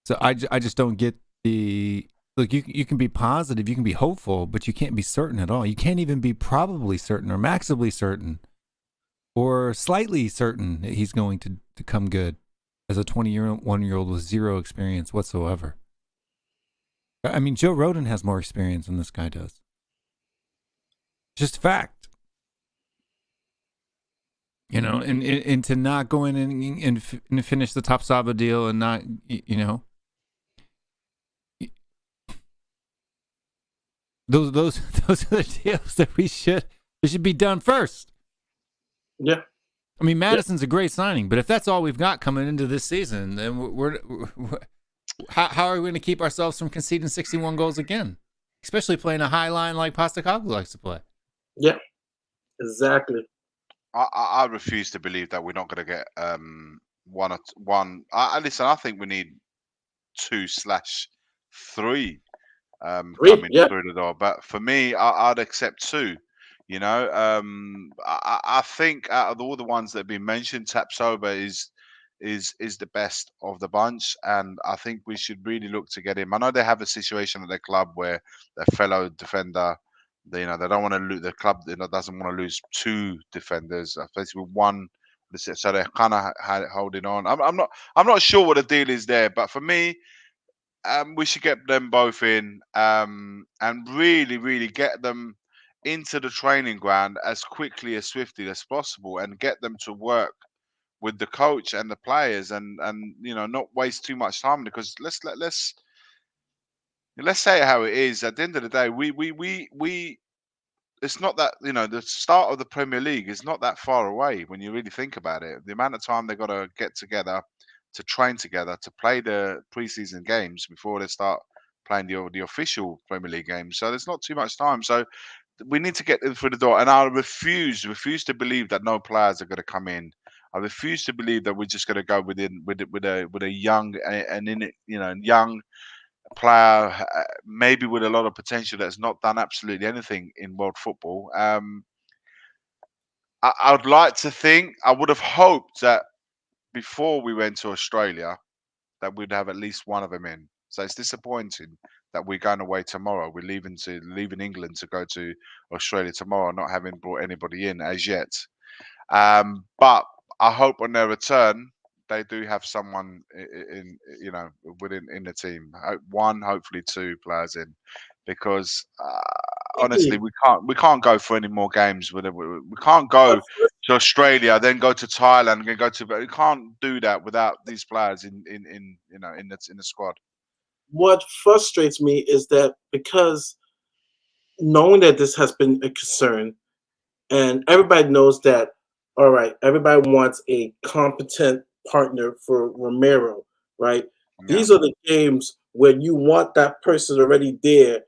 So I just don't get the look. You can be positive, you can be hopeful, but you can't be certain at all. You can't even be probably certain or maximally certain or slightly certain that he's going to come good as a 21-year-old with zero experience whatsoever. I mean, Joe Rodon has more experience than this guy does. Just fact. And to not go in and finish the Top Saba deal and not, those are the deals that they should be done first. Yeah. I mean, Madison's a great signing, but if that's all we've got coming into this season, then how are we going to keep ourselves from conceding 61 goals again? Especially playing a high line like Postecoglou likes to play. Yeah, exactly. I refuse to believe that we're not going to get one. Listen, I think we need 2/3 coming through the door. But for me, I'd accept 2. I think out of all the ones that have been mentioned, Tapsoba is the best of the bunch, and I think we should really look to get him. I know they have a situation at their club where their fellow defender, they don't want to lose. The club doesn't want to lose 2 defenders, basically one. So they're kind of holding on. I'm not sure what the deal is there, but for me, we should get them both in and really, really get them into the training ground as quickly, as swiftly as possible, and get them to work with the coach and the players, and not waste too much time, because let's say it how it is. At the end of the day, we it's not that, the start of the Premier League is not that far away when you really think about it. The amount of time they've got to get together, to train together, to play the preseason games before they start playing the official Premier League games. So there's not too much time. So we need to get them through the door. And I refuse to believe that no players are going to come in. I refuse to believe that we're just going to go with a young young player, maybe with a lot of potential, that's not done absolutely anything in world football. I would like to think, I would have hoped that before we went to Australia, that we'd have at least one of them in. So it's disappointing that we're going away tomorrow. We're leaving England to go to Australia tomorrow, not having brought anybody in as yet. But I hope on their return they do have someone in the team. One, hopefully 2 players in, because honestly we can't go for any more games. We can't go to Australia, then go to Thailand, then go to. But you can't do that without these players in the squad. What frustrates me is that because knowing that this has been a concern, and everybody knows that, all right, everybody wants a competent partner for Romero, right? Yeah. These are the games where you want that person already there,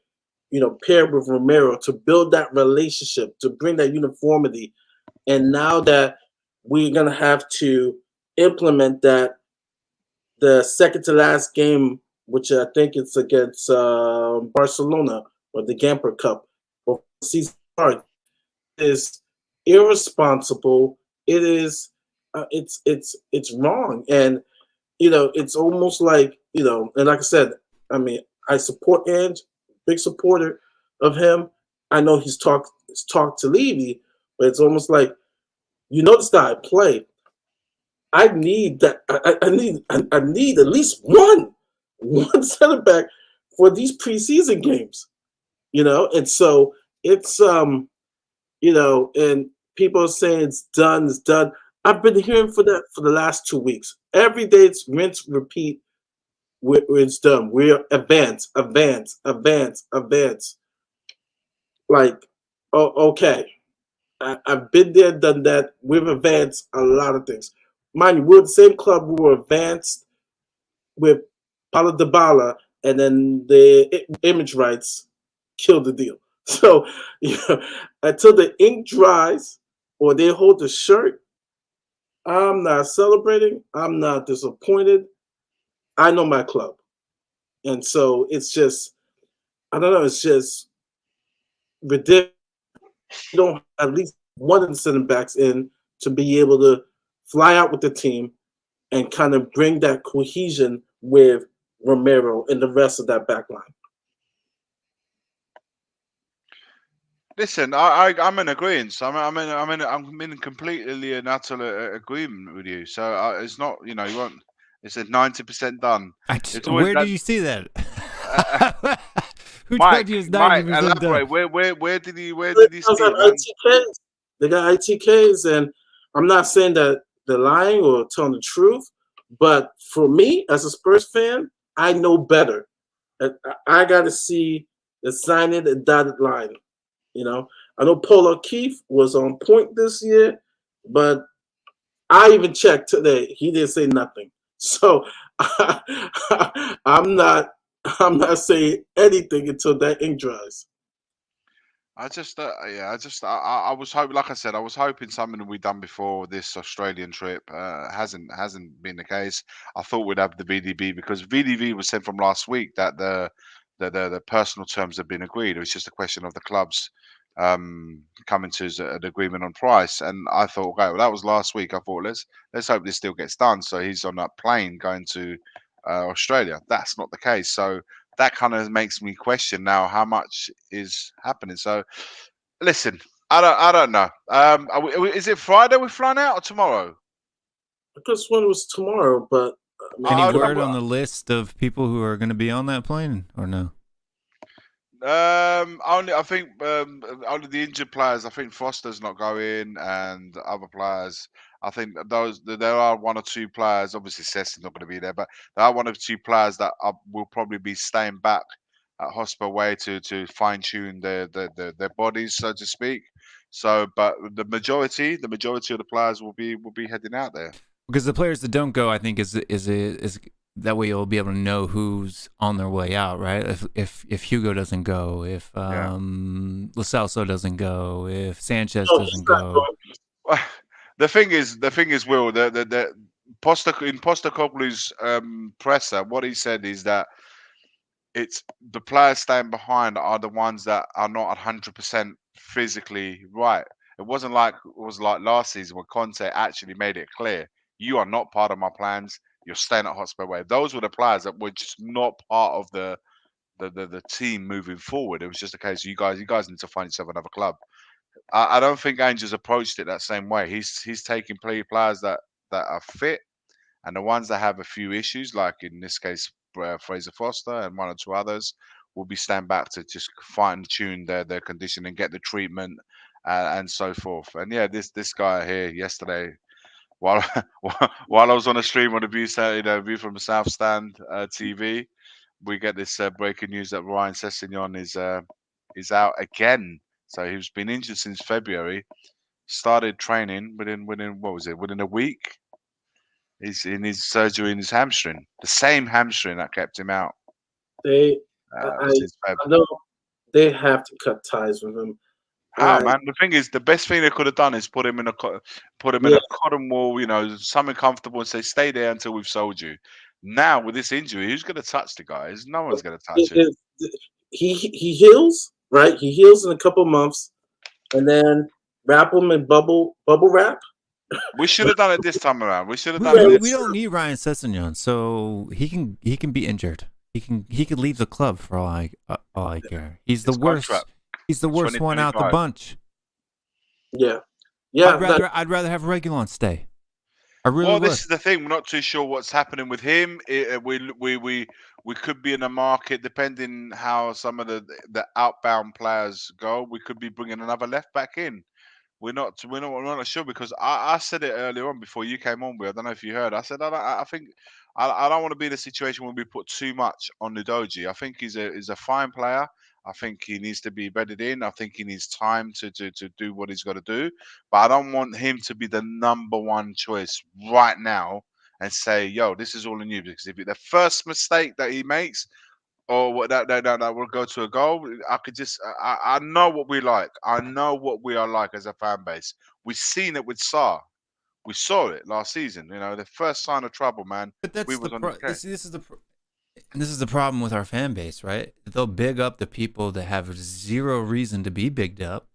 paired with Romero to build that relationship, to bring that uniformity. And now that we're going to have to implement that, the second to last game, which I think it's against Barcelona or the Gamper Cup, or season start, is irresponsible. It is, it's wrong, and it's almost like and like I said, I mean, I support Ange, big supporter of him. I know he's talked to Levy, but it's almost like this guy play. I need that. I need at least one center back for these preseason games. And so it's and people are saying it's done, it's done. I've been hearing for that for the last 2 weeks. Every day it's rinse, repeat. It's done. We're advance. Like, oh, okay. I've been there, done that. We've advanced a lot of things. Mind you, we're the same club. We were advanced with Paulo Dybala, and then the image rights killed the deal. So, until the ink dries or they hold the shirt, I'm not celebrating. I'm not disappointed. I know my club. And so it's just, I don't know, it's just ridiculous. You don't have at least one of the center backs in to be able to fly out with the team and kind of bring that cohesion with Romero and the rest of that back line. Listen, I'm in agreement. I'm in completely and utter agreement with you. So it's not, you won't. It's at 90% done. Where did you see that? Who Mike, told you it's 90% done? Where did he see it? ITKs. They got ITKs, and I'm not saying that they're lying or telling the truth, but for me as a Spurs fan, I know better. I got to see the signing, the dotted line. I know Paul O'Keefe was on point this year, but I even checked today. He didn't say nothing. So I'm not saying anything until that ink dries. I was hoping, like I said, I was hoping something that we'd done before this Australian trip. Hasn't been the case. I thought we'd have the VDB because VDB was sent from last week that the personal terms have been agreed. It was just a question of the clubs coming to an agreement on price. And I thought, okay, well, that was last week. I thought let's hope this still gets done. So he's on that plane going to Australia. That's not the case. So that kind of makes me question now how much is happening. So listen, I don't know. Is it Friday we're flying out or tomorrow? I guess one was tomorrow, but any word on the list of people who are going to be on that plane or no? Only I think only the injured players. I think Foster's not going, and other players. I think there are one or two players. Obviously, Sess's not going to be there, but there are one or two players that will probably be staying back at Hospital Way to fine tune their bodies, so to speak. So, but the majority of the players will be heading out there. Because the players that don't go, I think, is that way you'll be able to know who's on their way out, right? If Hugo doesn't go, if Lo Celso doesn't go, if Sanchez doesn't go. The thing is, Will, the Postecoglou's presser, what he said is that it's the players staying behind are the ones that are not 100% physically right. It was like last season when Conte actually made it clear, you are not part of my plans. You're staying at Hospital Way. Those were the players that were just not part of the team moving forward. It was just a case of you guys need to find yourself another club. I don't think Angel's approached it that same way. He's taking players that are fit, and the ones that have a few issues, like in this case Fraser Foster and one or two others, will be stand back to just fine tune their condition and get the treatment and so forth. And yeah, this guy here yesterday, while while I was on a stream on the View from the South Stand TV, we get this breaking news that Ryan Sessegnon is out again. So he's been injured since February. Started training within what was it? Within a week. He's in his surgery in his hamstring, the same hamstring that kept him out. I since Feb. know they have to cut ties with him. How, man? The thing is, the best thing they could have done is put him in a cotton wool, something comfortable, and say, stay there until we've sold you. Now with this injury, who's going to touch the guy? No one's going to touch him. He heals, right? He heals in a couple months, and then wrap him in bubble wrap. We should have done it this time around. We should have done it. We don't need Ryan Sessegnon, so he can be injured. He could leave the club for all I care. He's the worst. He's the worst one out the bunch. Yeah. I'd rather have Reguilon stay. I really would. This is the thing. We're not too sure what's happening with him. We could be in the market, depending how some of the outbound players go. We could be bringing another left back in. We're not sure, because I said it earlier on before you came on. I don't know if you heard. I said I think I don't want to be in a situation where we put too much on Udogie. I think he's a fine player. I think he needs to be bedded in. I think he needs time to do what he's got to do. But I don't want him to be the number one choice right now and say, yo, this is all on you. Because if the first mistake that he makes, or that will go to a goal, I know what we like. I know what we are like as a fan base. We've seen it with Sarr. We saw it last season. The first sign of trouble, man. But that's this is the problem with our fan base, right? They'll big up the people that have zero reason to be bigged up,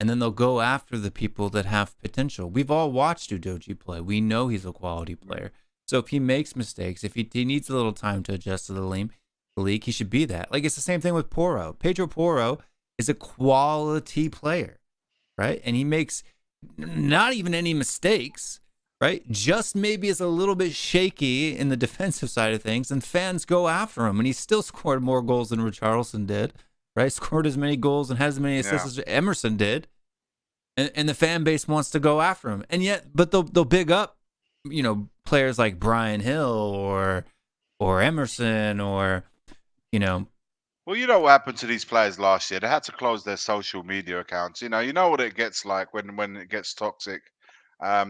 and then they'll go after the people that have potential. We've all watched Udogie play. We know he's a quality player. So if he makes mistakes, if he needs a little time to adjust to the league, he should be that. Like, it's the same thing with Porro. Pedro Porro is a quality player, right? And he makes not even any mistakes, right? Just maybe is a little bit shaky in the defensive side of things, and fans go after him. And he still scored more goals than Richarlison did, right? Scored as many goals and has as many assists as Emerson did. And the fan base wants to go after him. And yet, but they'll big up, players like Brian Hill or Emerson or, Well, you know what happened to these players last year? They had to close their social media accounts. You know what it gets like when it gets toxic.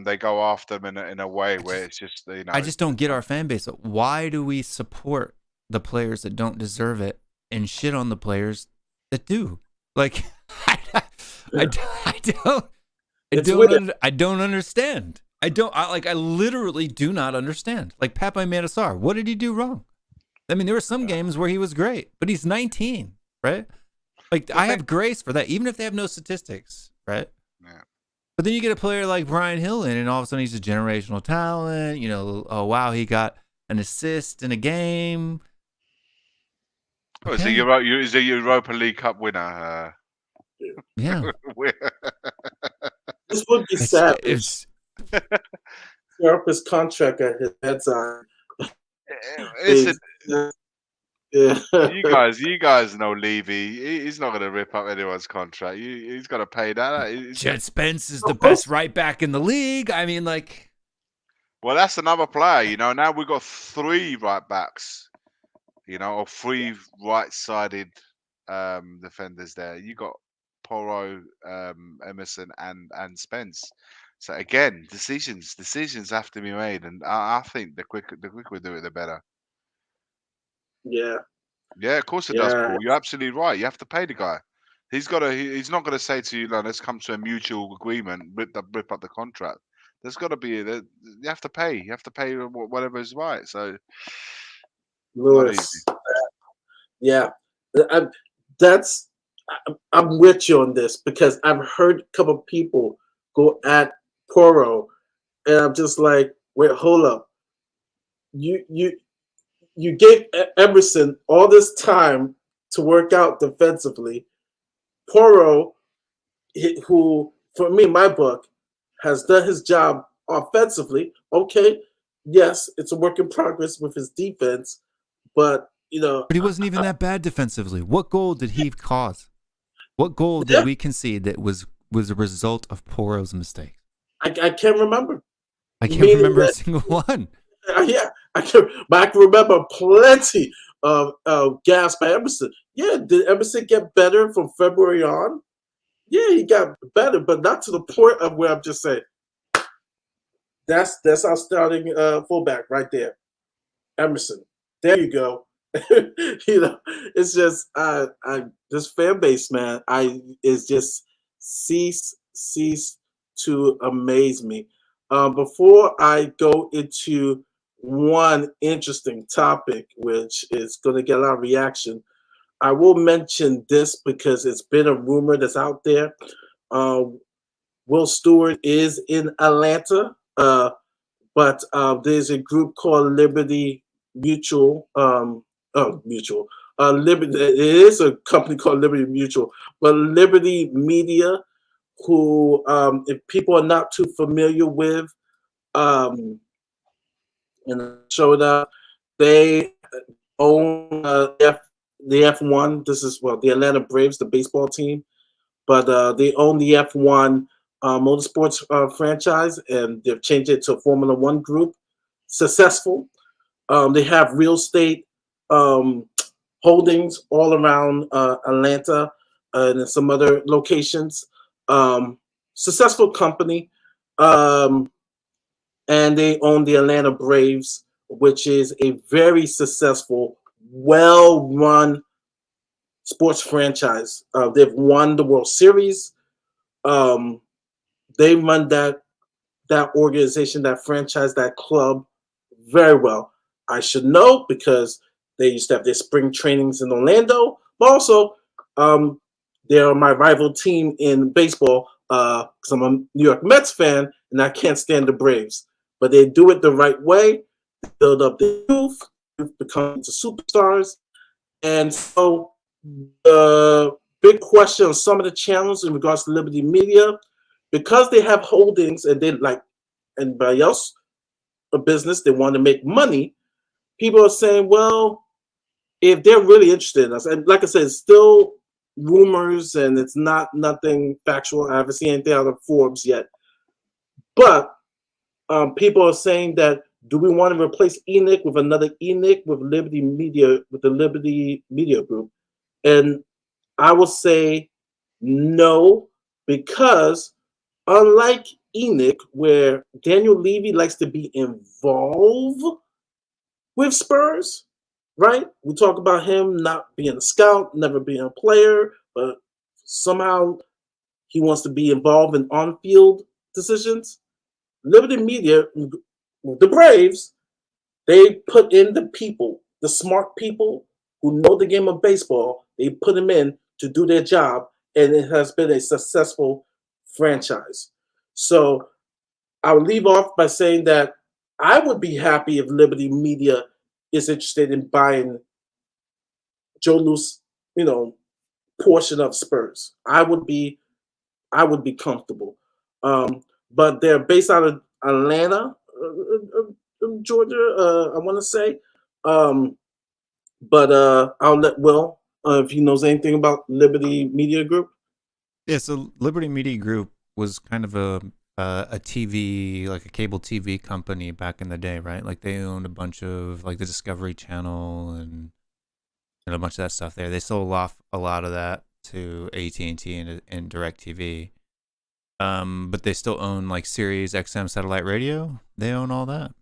They go after them in a way where it's just, I just don't get our fan base. Why do we support the players that don't deserve it and shit on the players that do? Like, I don't understand. I literally do not understand. Like Pape Matar Sarr, what did he do wrong? I mean, there were some games where he was great, but he's 19, right? Like, I have grace for that, even if they have no statistics, right? Yeah. But then you get a player like Brian Hill in, and all of a sudden he's a generational talent. Oh, wow, he got an assist in a game. Oh, he's a Europa League Cup winner. Yeah. This would be sad. Therapist contract at his bedside. You guys know Levy. He's not going to rip up anyone's contract. He's got to pay that. Jed Spence is the best right back in the league. I mean, like. Well, that's another player. Now we've got 3 right backs. Or 3 right-sided defenders there. You got Porro, Emerson, and Spence. So again, decisions have to be made, and I think the quicker we do it, the better. Yeah. Yeah, of course it does, Paul. You're absolutely right. You have to pay the guy. He's not going to say to you, "No, let's come to a mutual agreement, rip up the contract." There's got to be you have to pay. You have to pay whatever is right. So, Lewis, yeah, I'm with you on this, because I've heard a couple of people go at Porro, and I'm just like, wait, hold up. You gave Emerson all this time to work out defensively. Porro, who, for me, my book, has done his job offensively. Okay, yes, it's a work in progress with his defense, but But he wasn't even that bad defensively. What goal did he cause? What goal did we concede that was was a result of Poro's mistakes? I can't remember. I can't Meaning remember a that- single one. Yeah, but I can remember plenty of gas by Emerson. Yeah, did Emerson get better from February on? Yeah, he got better, but not to the point of where I'm just saying that's our starting fullback right there, Emerson. There you go. It's just this fan base, man. Is just cease to amaze me. Before I go into one interesting topic, which is going to get a lot of reaction, I will mention this because it's been a rumor that's out there. Will Stewart is in Atlanta, but there's a group called Liberty Mutual. Mutual. Liberty. It is a company called Liberty Mutual, but Liberty Media, who, if people are not too familiar with, and showed up, they own the F1. This is the Atlanta Braves, the baseball team, but they own the F1 motorsports franchise, and they've changed it to a Formula One group. Successful. They have real estate holdings all around Atlanta and in some other locations. Successful company. And they own the Atlanta Braves, which is a very successful, well-run sports franchise. They've won the World Series. They run that organization, that franchise, that club very well. I should know because they used to have their spring trainings in Orlando, but also they're my rival team in baseball because I'm a New York Mets fan and I can't stand the Braves. But they do it the right way. They build up the youth become superstars. And so the big question on some of the channels in regards to Liberty Media, because they have holdings and they like anybody else, a business, they want to make money, people are saying, well, if they're really interested in us, and like I said, it's still rumors and it's nothing factual. I haven't seen anything out of Forbes yet. But people are saying that, do we want to replace ENIC with another ENIC with Liberty Media, with the Liberty Media Group? And I will say no, because unlike ENIC, where Daniel Levy likes to be involved with Spurs, right? We talk about him not being a scout, never being a player, but somehow he wants to be involved in on-field decisions. Liberty Media, the Braves, they put in the people, the smart people who know the game of baseball. They put them in to do their job, and it has been a successful franchise. So I'll leave off by saying that I would be happy if Liberty Media is interested in buying Joe Loose, portion of Spurs. I would be comfortable. But they're based out of Atlanta, Georgia, I want to say. But I'll let Will, if he knows anything about Liberty Media Group. Yeah, so Liberty Media Group was kind of a TV, like a cable TV company back in the day, right? Like they owned a bunch of like the Discovery Channel and a bunch of that stuff there. They sold off a lot of that to AT&T and DirecTV. But they still own like Sirius XM satellite radio. They own all that.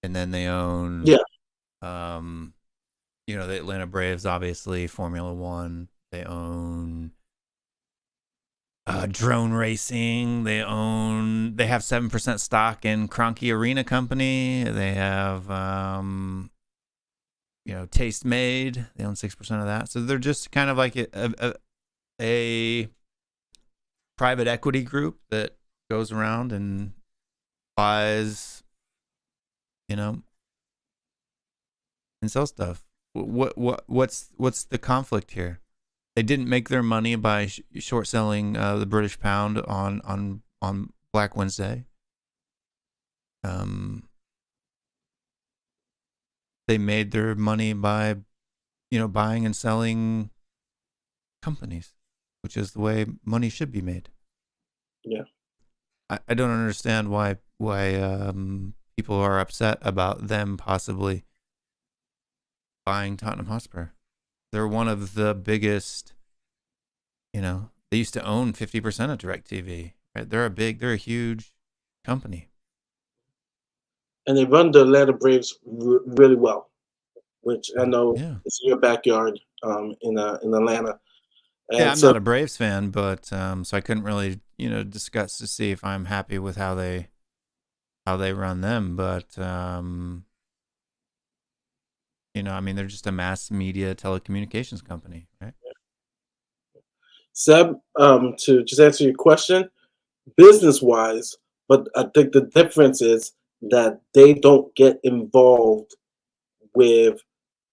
And then they own the Atlanta Braves, obviously, Formula One. They own drone racing. They have 7% stock in Kroenke Arena Company. They have Taste Made. They own 6% of that. So they're just kind of like a private equity group that goes around and buys, and sells stuff. What's the conflict here? They didn't make their money by short selling the British pound on Black Wednesday. They made their money by buying and selling companies, which is the way money should be made. I don't understand why people are upset about them possibly buying Tottenham Hotspur. They're one of the biggest. They used to own 50% of DirecTV. Right? They're a huge company, and they run the Atlanta Braves really well, which I know is your backyard in Atlanta. And I'm not a Braves fan, but so I couldn't really discuss to see if I'm happy with how they run them. But they're just a mass media telecommunications company, right? Seb, to just answer your question, business-wise, but I think the difference is that they don't get involved with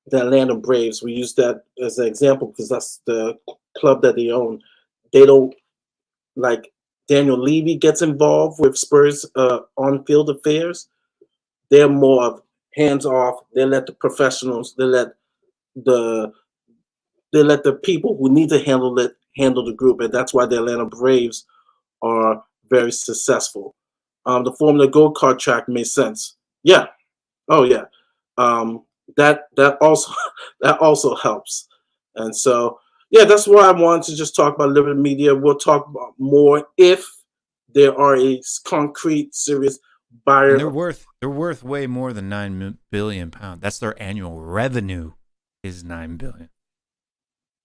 the Atlanta Braves. We use that as an example because that's the club that they own. They don't, like Daniel Levy gets involved with Spurs on-field affairs. They're more of hands-off. They let the professionals, they let the people who need to handle it handle the group, and that's why the Atlanta Braves are very successful. The Formula Gold Card track made sense. Yeah. Oh yeah. That also that also helps. And so yeah, that's why I wanted to just talk about limited media. We'll talk about more if there are a concrete, serious buyer. And they're worth way more than £9 billion. That's their annual revenue is $9 billion.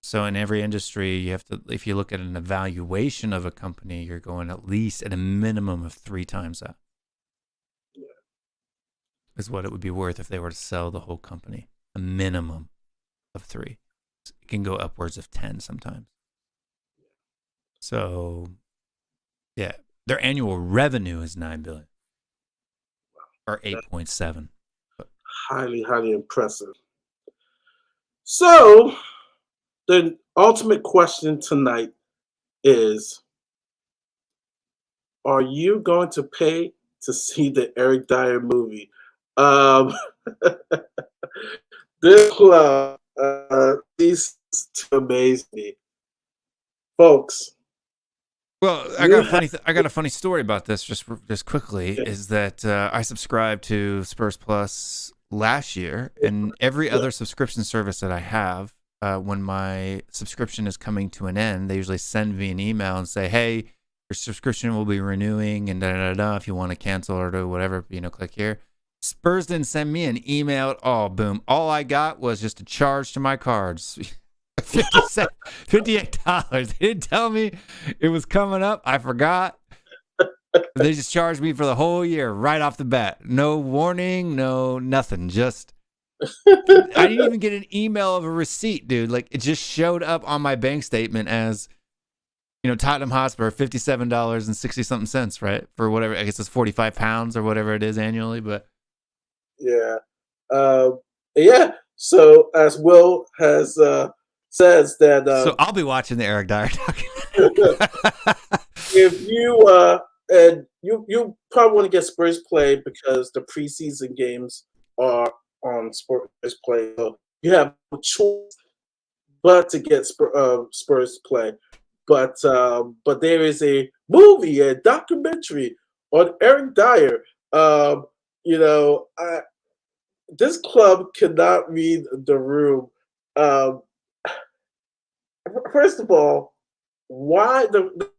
So in every industry, you have to, if you look at an evaluation of a company, you're going at least at a minimum of 3 times that. Yeah. Is what it would be worth if they were to sell the whole company. A minimum of 3. It can go upwards of 10 sometimes. So, yeah, their annual revenue is $9 billion or 8.7. Highly, highly impressive. So, the ultimate question tonight is, are you going to pay to see the Eric Dyer movie? This club ceases to amaze me. Folks. Well, I got a funny story about this just quickly, is that I subscribed to Spurs Plus last year, and every other subscription service that I have, when my subscription is coming to an end, they usually send me an email and say, hey, your subscription will be renewing and da-da-da-da. If you want to cancel or do whatever, click here. Spurs didn't send me an email at all. Boom. All I got was just a charge to my cards. $58. They didn't tell me it was coming up. I forgot. They just charged me for the whole year right off the bat. No warning, no nothing. Just I didn't even get an email of a receipt, dude. Like, it just showed up on my bank statement as, Tottenham Hotspur, $57.60 something, right? For whatever, I guess it's £45 or whatever it is annually, but yeah. Yeah. So as Will has says that so I'll be watching the Eric Dyer documentary. If you and you probably want to get Spurs Play because the preseason games are on Spurs Play. So you have no choice but to get Spurs Play. But there is a movie, a documentary on Eric Dyer. This club cannot read the room. First of all, why the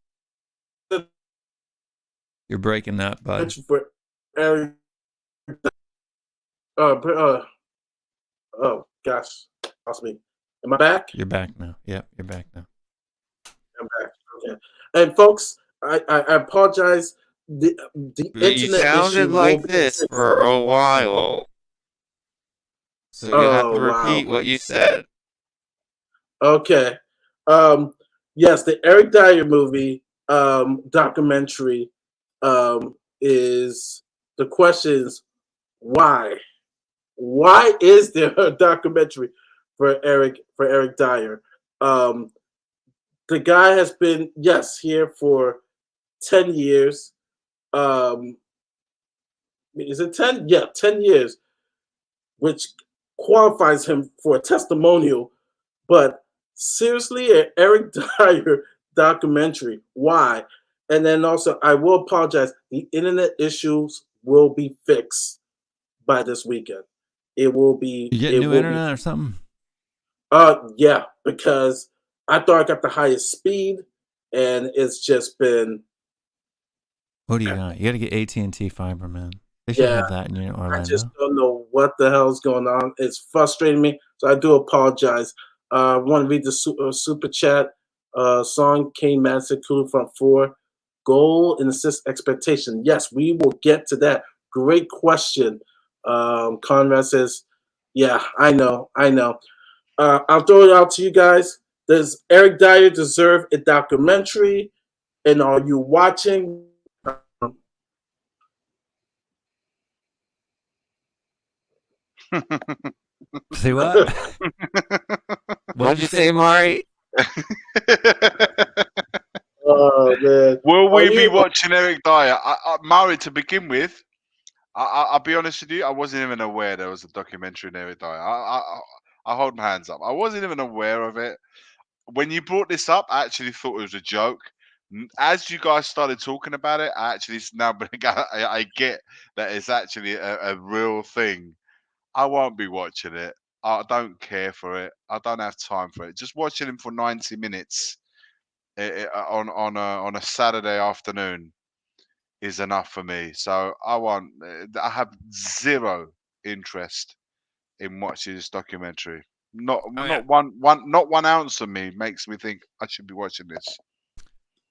You're breaking up, bud. for Eric? Oh gosh, lost me. Am I back? You're back now. Yep, you're back now. I'm back. Okay. And folks, I apologize. The internet you sounded issue like this for a while, so you have to repeat what you said. Okay. Yes, the Eric Dyer movie documentary is, the question is why? Why is there a documentary for Eric Dyer? The guy has been, here for 10 years. Is it 10? Yeah, 10 years, which qualifies him for a testimonial. But seriously, an Eric Dyer documentary. Why? And then also, I will apologize. The internet issues will be fixed by this weekend. It will be. You get it new will internet or something? Yeah, because I thought I got the highest speed, and it's just been. What do you got? You got to get AT&T fiber, man. They should Yeah, have that in I just Orlando. don't know what the hell's going on. It's frustrating me, so I do apologize. I want to read the super chat. Song Kane Madison, Kulu front four, goal and assist expectation. Yes, we will get to that. Great question. Conrad says, "Yeah, I know. I'll throw it out to you guys. Does Eric Dyer deserve a documentary? And are you watching?" Say what? What did you say, Mahri? Oh man, Will are we be you? watching Eric Dyer? Maori, to begin with, I'll be honest with you, I wasn't even aware there was a documentary on Eric Dyer. I hold my hands up. I wasn't even aware of it. When you brought this up, I actually thought it was a joke. As you guys started talking about it, I actually now I get that it's actually a real thing. I won't be watching it. I don't care for it. I don't have time for it. Just watching him for 90 minutes on a Saturday afternoon is enough for me. So I have zero interest in watching this documentary. Not Oh, yeah. not one ounce of me makes me think I should be watching this.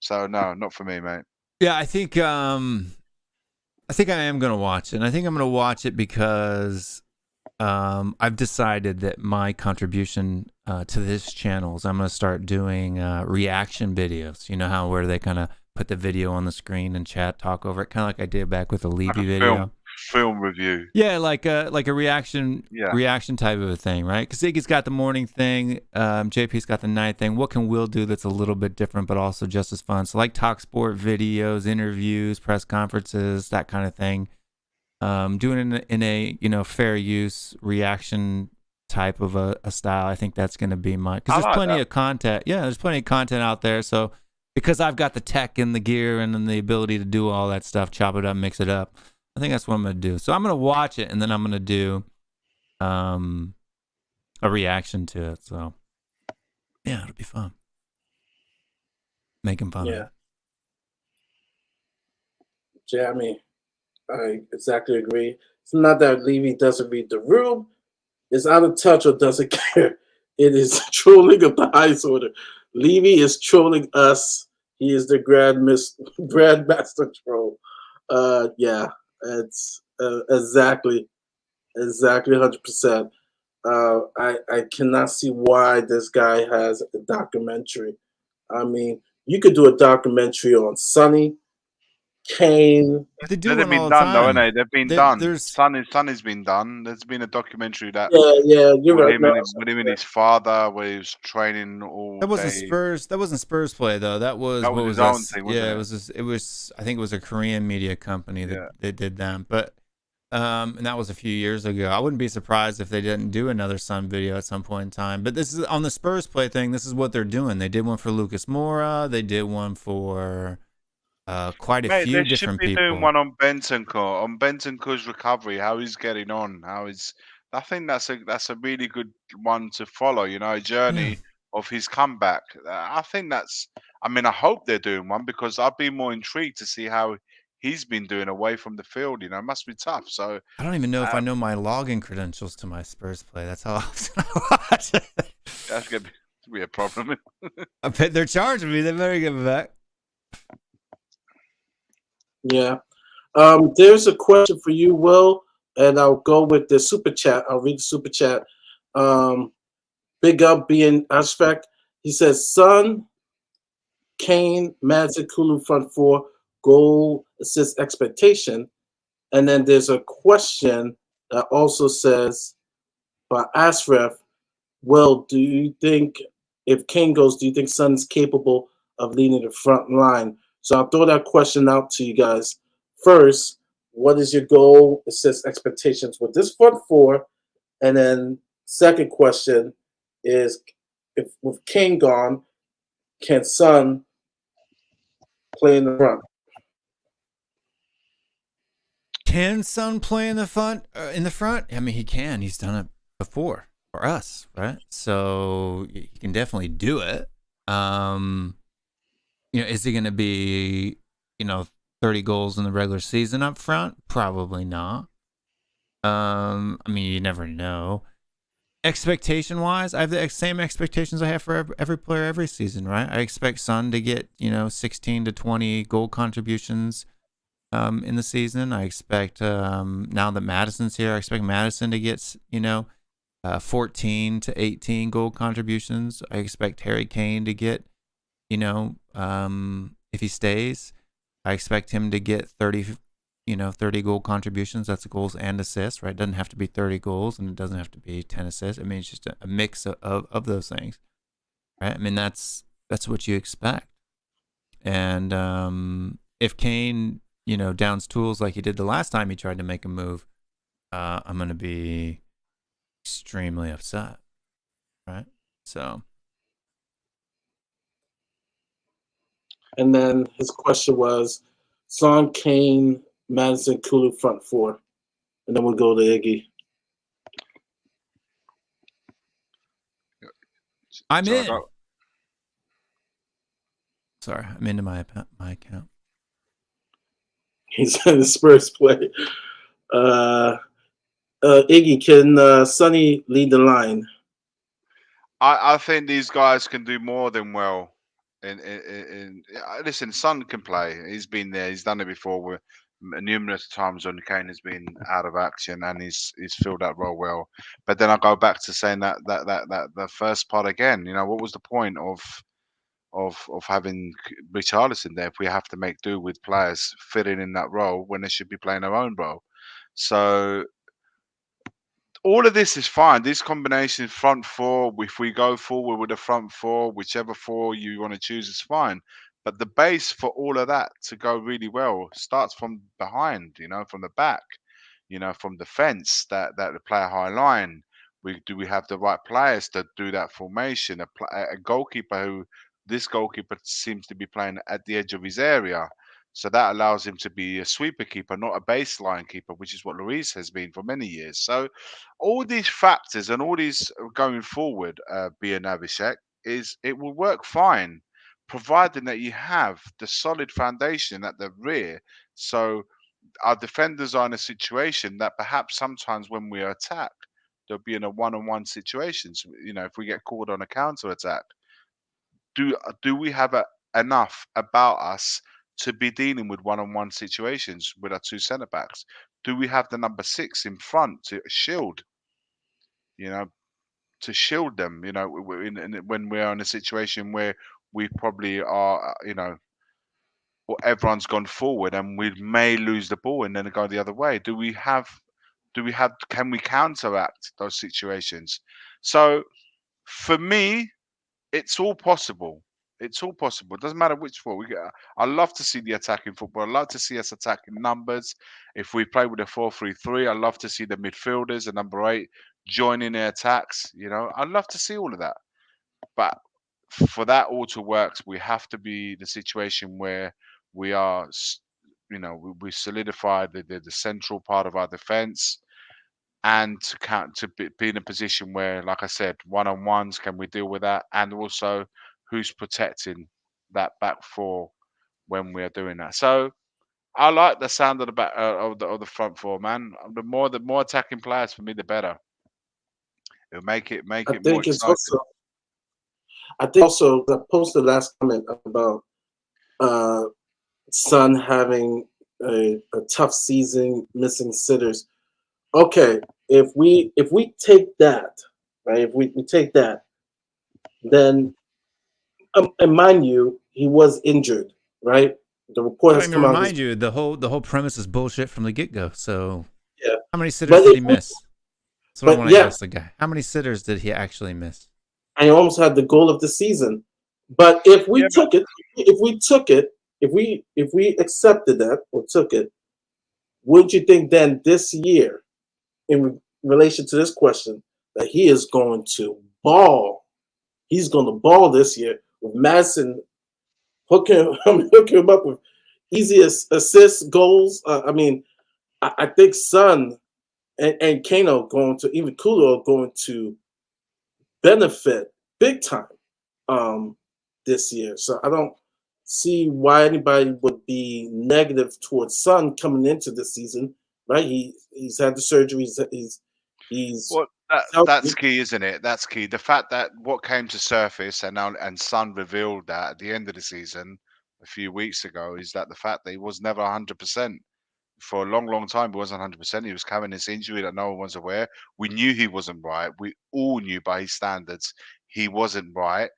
So no, not for me, mate. Yeah, I think I am gonna watch it. And I think I'm gonna watch it because I've decided that my contribution to this channel is I'm gonna start doing reaction videos. You know how where they kind of put the video on the screen and chat talk over it, kind of like I did back with the Levy video. Film review. Yeah, like a reaction Yeah. reaction type of a thing, right? Because Iggy's got the morning thing, JP's got the night thing. What can Will do that's a little bit different but also just as fun? So like talk sport videos, interviews, press conferences, that kind of thing. Doing it in a fair use reaction type of a style. I think that's going to be my, because there's plenty of content. Yeah, there's plenty of content out there. So because I've got the tech and the gear and then the ability to do all that stuff, chop it up, mix it up, I think that's what I'm going to do. So I'm going to watch it and then I'm going to do a reaction to it. So yeah, it'll be fun. Making fun of it. Yeah, I exactly agree. It's not that Levy doesn't read the room, is out of touch or doesn't care. It is trolling of the highest order. Levy is trolling us. He is the grandmaster troll. Yeah, it's exactly 100%. I cannot see why this guy has a documentary. I mean, you could do a documentary on Sonny, Kane. They do They've one all been the done, though, time. haven't they? They've been done. There's Sonny's been done. There's been a documentary that Yeah, you're with right. him, with him and his father, where he was training all That wasn't day. Spurs. That wasn't Spurs play though. That was That what was was his own that? thing, wasn't Yeah, it? it was. It was. I think it was a Korean media company that they did that. But and that was a few years ago. I wouldn't be surprised if they didn't do another Sun video at some point in time. But this is on the Spurs play thing. This is what they're doing. They did one for Lucas Moura. They did one for quite a few different They should be people. doing one on Bentancur's recovery, how he's getting on, I think that's a really good one to follow. A journey of his comeback. I think I hope they're doing one because I'd be more intrigued to see how he's been doing away from the field. It must be tough. So I don't even know if I know my login credentials to my Spurs play. That's how often I watch it. That's gonna be a problem. I bet they're charging me. They better give it back. Yeah. There's a question for you, Will, and I'll go with the super chat. I'll read the super chat. Big up being Ashfaq. He says, Son, Kane, Madsen, Kulu front four, goal, assist, expectation. And then there's a question that also says, by Ashraf, Will, do you think if Kane goes, do you think Son's capable of leading the front line? So I'll throw that question out to you guys. First, what is your goal, assist, expectations with this front four? And then second question is, if with Kane gone, can Son play in the front? Can Son play in the front? I mean, he can. He's done it before for us, right? So he can definitely do it. Is he going to be, 30 goals in the regular season up front? Probably not. I mean, you never know. Expectation-wise, I have the same expectations I have for every player every season, right? I expect Son to get, 16 to 20 goal contributions in the season. I expect, now that Madison's here, I expect Madison to get, 14 to 18 goal contributions. I expect Harry Kane to get, if he stays, I expect him to get 30 goal contributions. That's goals and assists, right? It doesn't have to be 30 goals and it doesn't have to be 10 assists. I mean, it's just a mix of those things, right? I mean, that's what you expect. And if Kane, downs tools like he did the last time he tried to make a move, I'm going to be extremely upset, right? So. And then his question was, Son, Kane, Madison, Kulu, front four. And then we'll go to Iggy. I'm in. Sorry, I'm into my account. He's in the Spurs play. Iggy, can Sonny lead the line? I think these guys can do more than well. Listen, Son can play. He's been there. He's done it before. Numerous times when Kane has been out of action, and he's filled that role well. But then I go back to saying that the first part again. What was the point of having Richarlison there if we have to make do with players fitting in that role when they should be playing their own role? So all of this is fine. This combination front four, if we go forward with the front four, whichever four you want to choose is fine. But the base for all of that to go really well starts from behind, from the back, from defense, that play a high line. Do we have the right players to do that formation? A goalkeeper this goalkeeper seems to be playing at the edge of his area. So that allows him to be a sweeper keeper, not a baseline keeper, which is what Luis has been for many years. So all these factors and all these going forward, being Avishek, it will work fine, providing that you have the solid foundation at the rear. So our defenders are in a situation that perhaps sometimes when we are attacked, they'll be in a one-on-one situation. So, if we get called on a counter attack, do we have enough about us to be dealing with one-on-one situations with our two centre backs? Do we have the number 6 in front to shield? To shield them. When we're in a situation where we probably are, well, everyone's gone forward and we may lose the ball and then go the other way. Can we counteract those situations? So for me, it's all possible. It's all possible. It doesn't matter which four we get. I love to see the attacking football. I love to see us attacking numbers. If we play with a 4-3-3, I love to see the midfielders and number 8 joining their attacks. I'd love to see all of that. But for that all to work, we have to be the situation where we are, we solidify the central part of our defense. And to be in a position where, like I said, one-on-ones, can we deal with that? And also, who's protecting that back four when we are doing that? So I like the sound of the back of the front four, man. The more attacking players for me, the better. It'll make it more exciting. I think also I posted last comment about Son having a tough season, missing sitters. Okay, if we take that, right? If we take that, then and mind you, he was injured, right? The report has come out. Remind you, the whole premise is bullshit from the get-go. So, yeah, how many sitters did he miss? That's what I want to ask the guy. How many sitters did he actually miss? I almost had the goal of the season. But if we if we accepted that or took it, wouldn't you think then this year, in relation to this question, that he is going to ball? He's going to ball this year with Madison hooking him up with easy assists, goals. I think Son and Kane are going to, even Kulu are going to benefit big time this year. So I don't see why anybody would be negative towards Son coming into the season. Right? He's had the surgery. He's Well, that's healthy. key, isn't it? That's key. The fact that what came to surface and Sun revealed that at the end of the season a few weeks ago is that the fact that he was never 100%. For a long, long time, he wasn't 100%. He was carrying this injury that no one was aware. We knew he wasn't right. We all knew by his standards he wasn't right.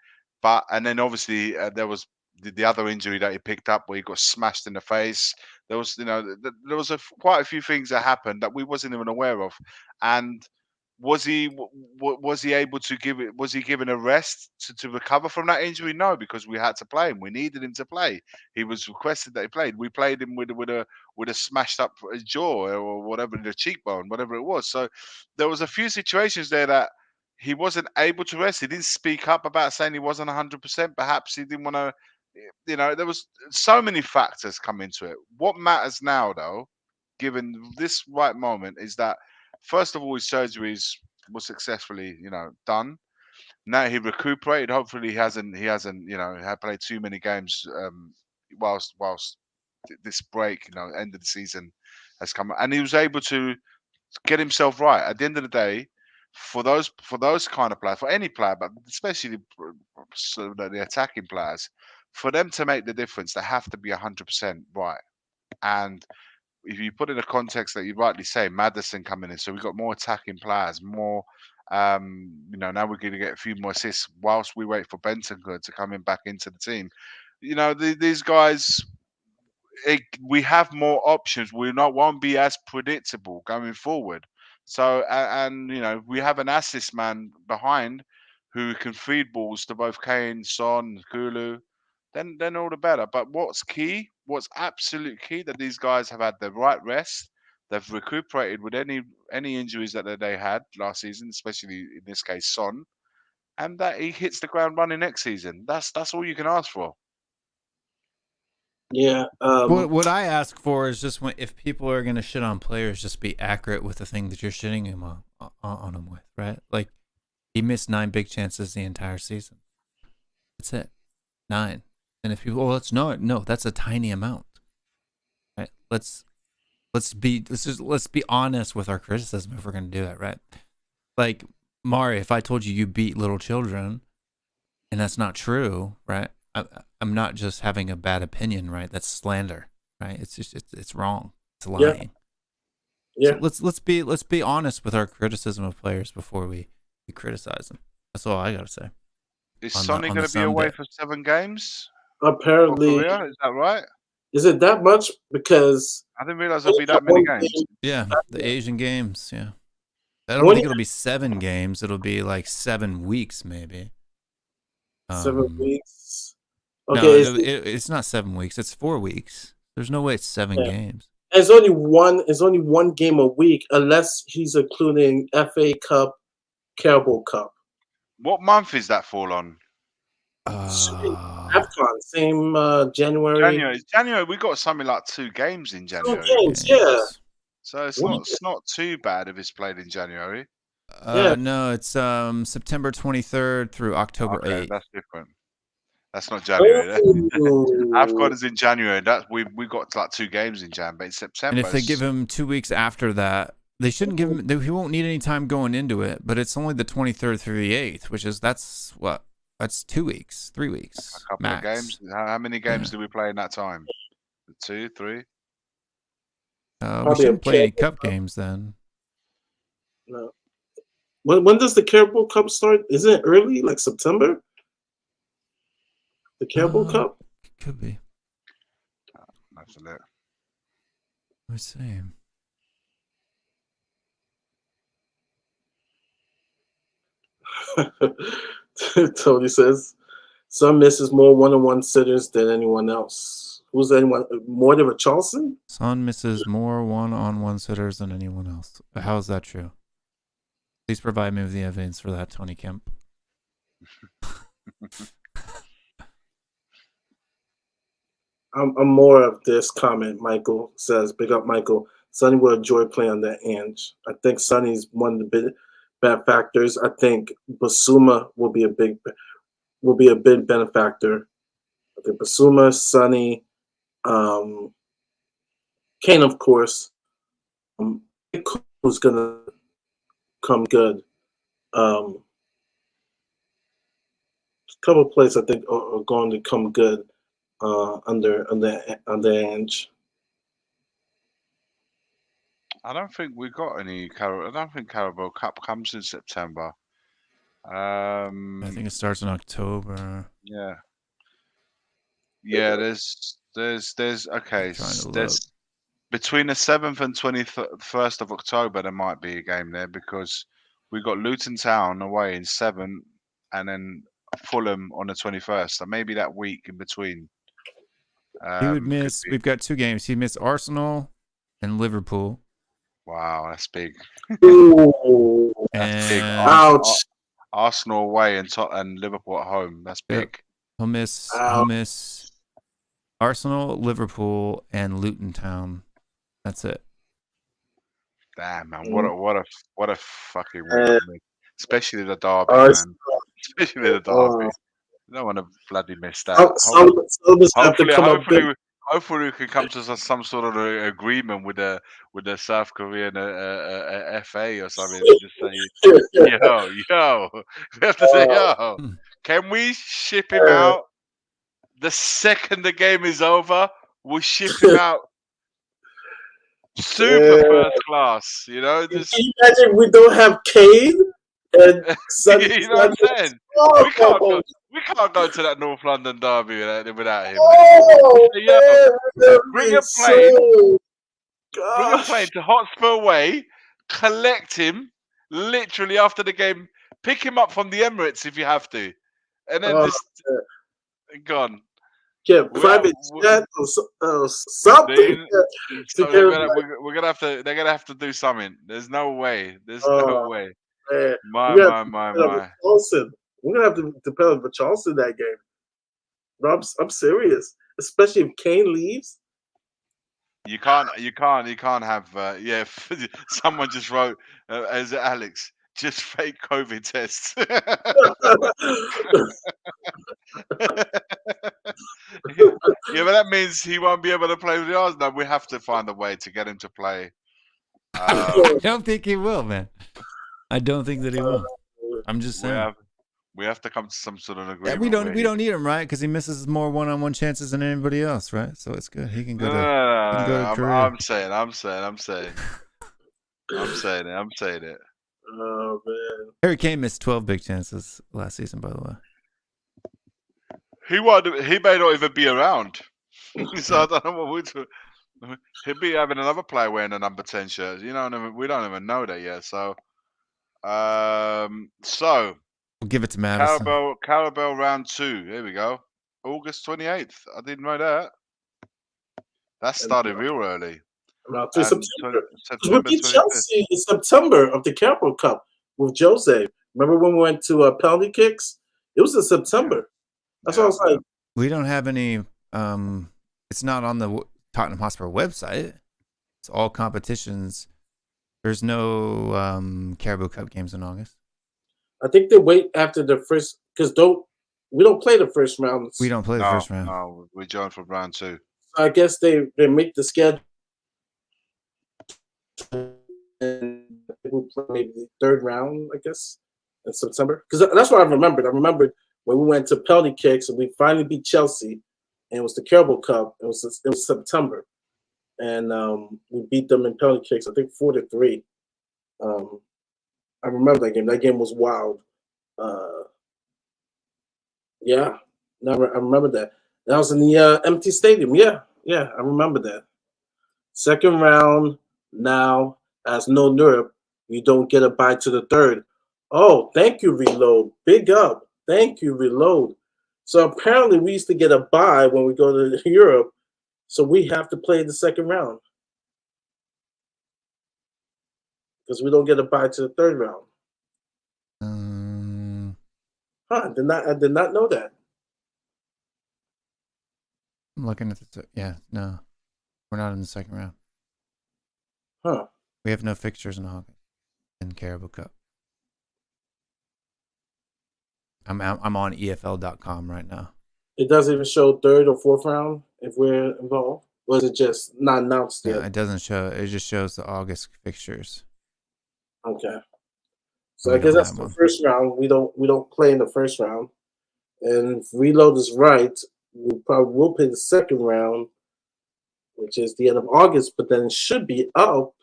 And then obviously there was the other injury that he picked up where he got smashed in the face. There was, there was quite a few things that happened that we wasn't even aware of. And was he able to give it? Was he given a rest to recover from that injury? No, because we had to play him. We needed him to play. He was requested that he played. We played him with a smashed up jaw or whatever, the cheekbone, whatever it was. So there was a few situations there that he wasn't able to rest. He didn't speak up about saying he wasn't 100%. Perhaps he didn't want to. There was so many factors come into it. What matters now, though, given this right moment, is that first of all, his surgeries was successfully, done. Now he recuperated. Hopefully, he hasn't, had played too many games whilst this break, end of the season has come, and he was able to get himself right. At the end of the day, for those kind of players, for any player, but especially the attacking players, for them to make the difference, they have to be 100% right. And if you put in a context that you rightly say, Maddison coming in, so we've got more attacking players, more. Now we're going to get a few more assists whilst we wait for Bentancur to come in back into the team. These guys, we have more options. Won't be as predictable going forward. So, we have an assist man behind who can feed balls to both Kane, Son, Kulu. Then all the better. But what's absolute key, that these guys have had the right rest. They've recuperated with any injuries that they had last season, especially in this case Son, and that he hits the ground running next season. That's all you can ask for. Yeah. What I ask for is just if people are going to shit on players, just be accurate with the thing that you're shitting him on him with, right? Like, he missed 9 big chances the entire season. That's it. 9. And if people, no, that's a tiny amount, right? Let's be honest with our criticism if we're going to do that, right? Like, Mahri, if I told you beat little children, and that's not true, right? I'm not just having a bad opinion, right? That's slander, right? It's just it's wrong. It's lying. Yeah. So let's be honest with our criticism of players before we criticize them. That's all I gotta say. Is Sonny going to be away for 7 games? Apparently, is that right? Is it that much? Because I didn't realize there'd be that many games. Yeah, the Asian games. Yeah, I don't think it'll be 7 games. It'll be like 7 weeks, maybe. 7 weeks. Okay, no, it's not 7 weeks. It's 4 weeks. There's no way it's 7 games. It's only one game a week, unless he's including FA Cup, Carabao Cup. What month is that fall on? AFCON, same January. January. We got something like 2 games in January. 2 games, yeah. So it's not too bad if it's played in January. No, it's September 23rd through October 8th. That's different. That's not January. AFCON is in January. We got like 2 games in Jan, but in September. And if they give him 2 weeks after that, they shouldn't give him. He won't need any time going into it. But it's only the 23rd through the 8th, which is that's 2 weeks, 3 weeks. A couple max. of games. How many games do we play in that time? 2, 3. We shouldn't play any cup games then. No. When does the Carabao Cup start? Isn't it early, like September? The Carabao Cup? Could be. That's a lot. Let's see. Tony says, Son misses more one-on-one sitters than anyone else. Who's anyone? More than Richarlison? Son misses more one-on-one sitters than anyone else. But how is that true? Please provide me with the evidence for that, Tony Kemp. I'm more of this comment. Michael says, "Big up, Michael. Sonny will enjoy playing on that Ange. I think Sonny's one of the bad factors. I think Basuma will be a big benefactor. I think Basuma, Sonny, Kane, of course. Who's gonna come good? A couple of players I think are going to come good under Ange. I don't think we got any. I don't think Carabao Cup comes in September. I think it starts in October. Yeah. Yeah. There's okay. Trying to look. There's between the 7th and 21st of October. There might be a game there because we got Luton Town away in 7th, and then Fulham on the 21st. So maybe that week in between. He would miss. We've got 2 games. He missed Arsenal and Liverpool. Wow, that's big. Ooh, That's big. ouch! Arsenal away and Liverpool at home. That's big. Yep. He'll miss Arsenal, Liverpool, and Luton Town. That's it. Damn, man, what a fucking week, especially the derby, man. Especially the derby. You don't want to bloody miss that. Hopefully we can come to some sort of agreement with the South Korean FA or something. And just say, yo, we have to say, yo, can we ship him out the second the game is over? We'll ship him out super first class. You know, just can you imagine we don't have Kane and you know what I'm saying? We can't go to that North London derby without him. Bring a plane to Hotspur Way, collect him literally after the game, pick him up from the Emirates if you have to, and then just gone. Yeah, private jet or something. So we're gonna have to. They're gonna have to do something. There's no way. No way. Man. My. We're gonna have to depend on Charleston that game. Rob, I'm serious. Especially if Kane leaves. You can't have. Yeah, someone just wrote as Alex. Just fake COVID tests. Yeah, but that means he won't be able to play with the Arsenal. We have to find a way to get him to play. I don't think he will, man. I don't think that he will. I'm just saying. We have to come to some sort of agreement. Yeah, we don't need him, right? Because he misses more one-on-one chances than anybody else, right? So it's good. He can go to. I'm saying it. Oh man. Harry Kane missed 12 big chances last season, by the way. He may not even be around. So I don't know what we're doing. He'll be having another player wearing a number 10 shirt. You know, we don't even know that yet. So, we'll give it to Madison. Carabao round 2. Here we go. August 28th. I didn't know that. That started real early. September. We beat Chelsea in September of the Carabao Cup with Jose. Remember when we went to penalty kicks? It was in September. That's what I was like. We don't have any. It's not on the Tottenham Hotspur website. It's all competitions. There's no Carabao Cup games in August. I think they wait after the first because we don't play the first round. We don't play the first round. No, we joined for round 2. I guess they make the schedule. And we'll play maybe the 3rd round, I guess, in September. Because that's what I remembered. I remembered when we went to penalty kicks and we finally beat Chelsea, and it was the Carabao Cup. It was September, and we beat them in penalty kicks. I think 4-3. I remember that game. That game was wild. Yeah, I remember that. That was in the empty stadium. Yeah, I remember that. 2nd round. Now, as no Europe, you don't get a bye to the 3rd. Oh, thank you, Reload. Big up. Thank you, Reload. So apparently we used to get a bye when we go to Europe, so we have to play the 2nd round because we don't get a bye to the 3rd round. I did not know that. I'm looking at the. Yeah, no, we're not in the second round. Huh. We have no fixtures in August in Caribou Cup. I'm on EFL.com right now. It doesn't even show third or fourth round if we're involved. Or is it just not announced yet? Yeah, it doesn't show. It just shows the August fixtures. Okay. So We I guess don't that's have the one. first round. We don't play in the first round. And if Reload is right, we probably will play the second round, which is the end of August, but then it should be up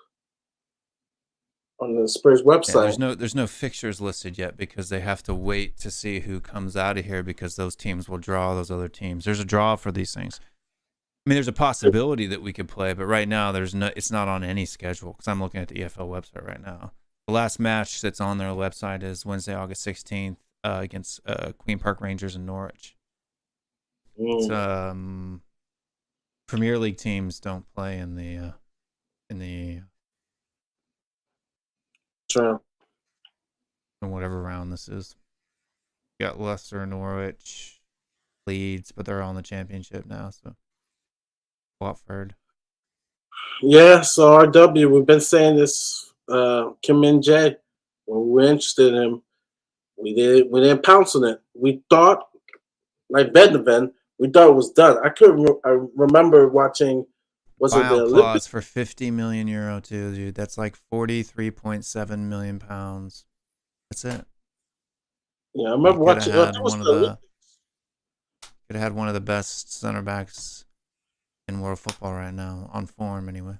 on the Spurs website. Yeah, there's no fixtures listed yet because they have to wait to see who comes out of here because those teams will draw those other teams. There's a draw for these things. I mean, there's a possibility that we could play, but right now it's not on any schedule because I'm looking at the EFL website right now. The last match that's on their website is Wednesday, August 16th against Queen Park Rangers in Norwich. It's, Premier League teams don't play in Sure. whatever round this is. You got Leicester, Norwich, Leeds, but they're all in the championship now. So Watford. Yeah, so RW, we've been saying this, Kim Min Jae, when we're interested in him, we didn't pounce on it. We thought, like Vedneven, we thought it was done. I remember watching, was it the Buyout Olympics? clause for 50 million euro too, dude. That's like 43.7 million pounds. That's it. Yeah, I remember watching. Could have had one of the best center backs in world football right now, on form anyway.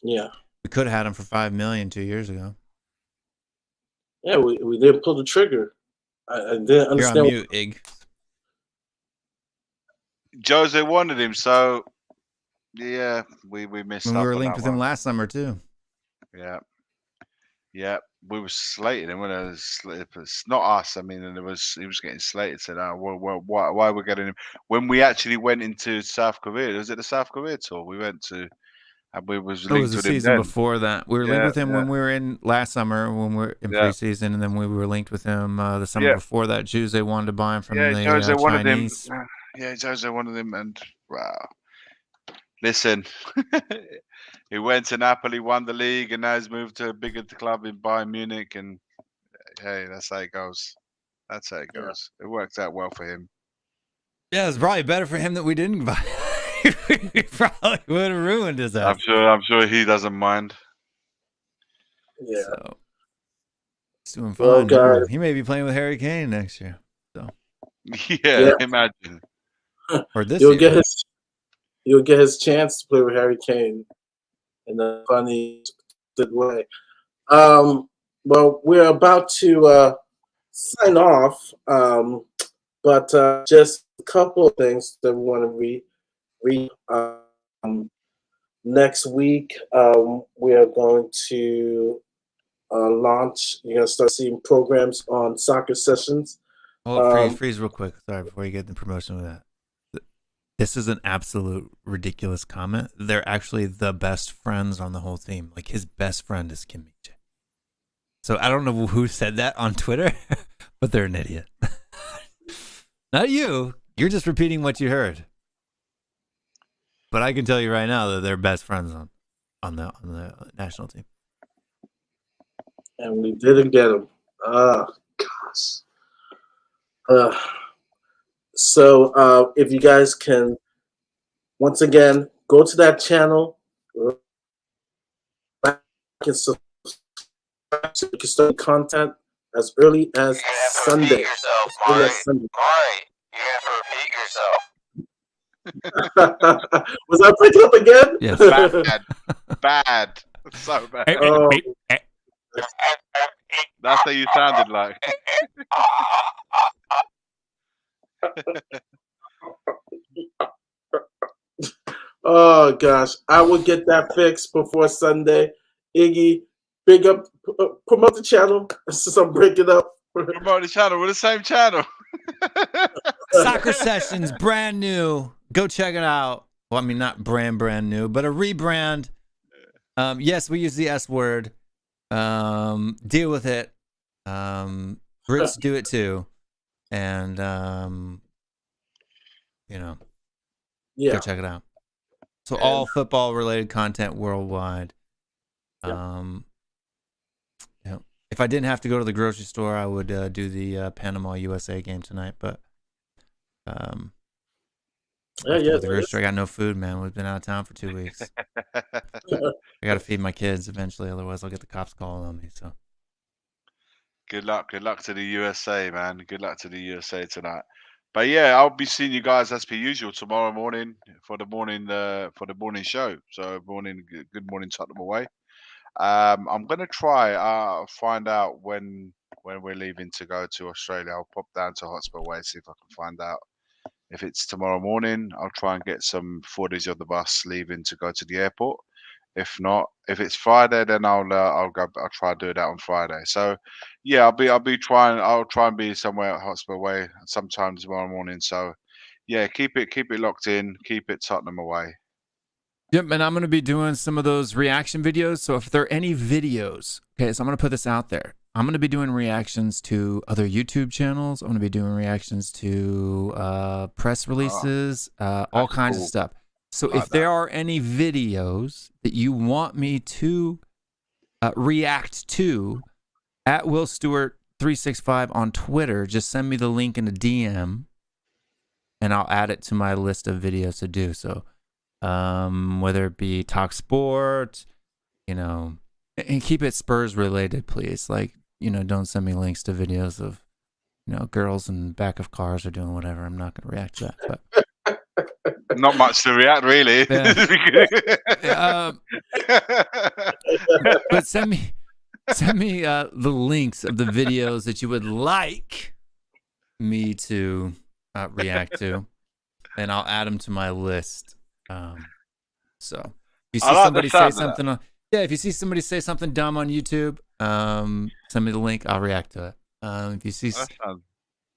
Yeah. We could have had him for 5 million 2 years ago. Yeah, we didn't pull the trigger. I didn't You're understand. on mute, Ig. Jose wanted him, so yeah, we missed When up we were on linked that with him one. last summer too. Yeah, we were slated him. It's not us. I mean, and he was getting slated. Said, "Oh, well, why are we getting him?" When we actually went into South Korea, was it the South Korea tour we went to? And we was It was linked the with him season then. before that. We were linked with him when we were in last summer, when we were in preseason, and then we were linked with him the summer before that. Jose wanted to buy him from the Jose wanted Chinese. him. Yeah, Jose wanted him, and wow. Listen, he went to Napoli, won the league, and now he's moved to a bigger club in Bayern Munich. And hey, that's how it goes. That's how it goes. It worked out well for him. Yeah, it's probably better for him that we didn't buy. We probably would have ruined his ass. I'm sure he doesn't mind. Yeah. So, he's doing Well, fine. guys. He may be playing with Harry Kane next year. So, Yeah. Imagine. or this year. You'll get his chance to play with Harry Kane in a funny way. Well, we're about to sign off, but just a couple of things that we want to read. Next week, we are going to launch. You're going to start seeing programs on soccer sessions. Freeze real quick. Sorry, before you get the promotion with that. This is an absolute ridiculous comment. They're actually the best friends on the whole team. Like, his best friend is Kim Min-jae. So I don't know who said that on Twitter, but they're an idiot. Not you. You're just repeating what you heard. But I can tell you right now that they're best friends on the national team. And we didn't get them. Gosh. So if you guys can, once again, go to that channel, like and subscribe so you can start content as early as Sunday. Repeat yourself, Mahri. Mahri, you have to repeat yourself. Was I breaking up again? Yes. Bad. So bad. Oh. That's how you sounded like. Oh gosh, I will get that fixed before Sunday. Iggy, big up, promote the channel since I'm breaking up. Promote the channel. We're the same channel. Soccer Sessions, brand new. Go check it out. Well, I mean, not brand new, but a rebrand. Yes, we use the S word. Deal with it. Brits do it too. And, Yeah. Go check it out. So And- all football related content worldwide. Yep. Yeah. If I didn't have to go to the grocery store, I would do the Panama USA game tonight. But I have to go to the grocery store. I got no food, man. We've been out of town for 2 weeks. I got to feed my kids eventually, otherwise I'll get the cops calling on me. So Good luck to the USA, man. Good luck to the USA tonight. But yeah, I'll be seeing you guys as per usual tomorrow morning for the morning show. So good morning Tottenham away. I'm gonna try find out when we're leaving to go to Australia. I'll pop down to Hotspur Way, see if I can find out if it's tomorrow morning. I'll try and get some footage of the bus leaving to go to the airport. If not, if it's Friday, then I'll try and do that on Friday. So yeah, I'll try and be somewhere at Hotspur Way sometime tomorrow morning. So yeah, keep it locked in, keep it Tottenham away. yep, and I'm going to be doing some of those reaction videos. So if there are any videos, okay, so I'm going to put this out there. I'm going to be doing reactions to other YouTube channels. I'm going to be doing reactions to press releases, all kinds of stuff. So Like if there are any videos that you want me to react to, at Will Stewart 365 on Twitter, just send me the link in a DM, and I'll add it to my list of videos to do. So whether it be Talk Sport, and keep it Spurs related, please. Like, don't send me links to videos of, girls in the back of cars or doing whatever. I'm not going to react to that. But not much to react, really. But send me the links of the videos that you would like me to react to, and I'll add them to my list. So if you see somebody say something, if you see somebody say something dumb on YouTube, send me the link. I'll react to it.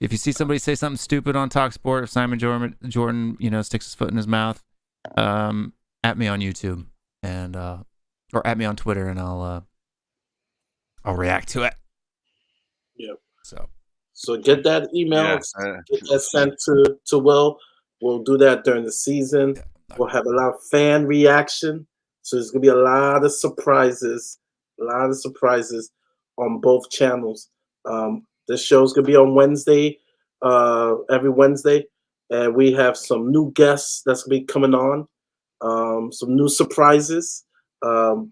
If you see somebody say something stupid on TalkSport, if Simon Jordan, sticks his foot in his mouth, at me on YouTube and or at me on Twitter, and I'll react to it. Yep. So get that email, get that sent to Will. We'll do that during the season. We'll have a lot of fan reaction. So there's gonna be a lot of surprises on both channels. This show's gonna be on Wednesday, every Wednesday, and we have some new guests that's gonna be coming on. Some new surprises. No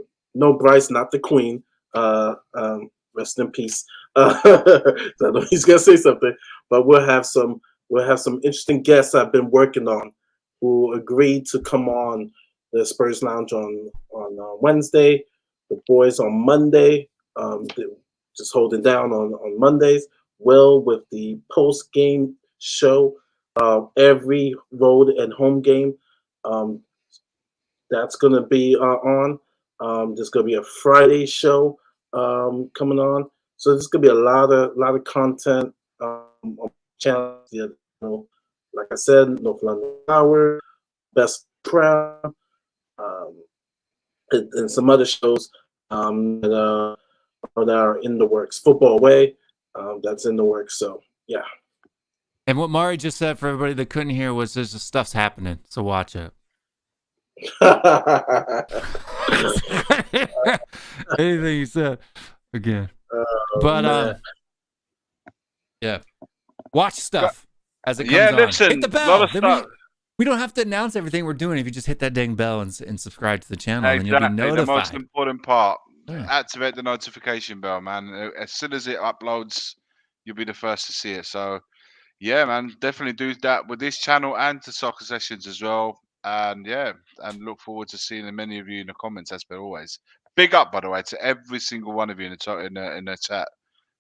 Bryce, not the Queen. Rest in peace. I know he's gonna say something, but we'll have some interesting guests I've been working on who agreed to come on the Spurs Lounge on Wednesday. The boys on Monday, just holding down on Mondays. Will with the post game show, every road and home game. That's gonna be on. There's gonna be a Friday show coming on. So there's gonna be a lot of content on channels. Like I said, North London Hour, Best Crown, and some other shows that are in the works. Football Away, that's in the works. So yeah. And what Mahri just said, for everybody that couldn't hear, was there's just stuff's happening. So watch it. Anything you said again. But yeah, watch stuff as it comes on. Listen, hit the bell. We don't have to announce everything we're doing. If you just hit that dang bell and subscribe to the channel, and you'll be notified. The most important part. Activate the notification bell, man. As soon as it uploads, you'll be the first to see it. So yeah, man, definitely do that with this channel and to Soccer Sessions as well. And yeah, and look forward to seeing many of you in the comments as per always. Big up, by the way, to every single one of you in the chat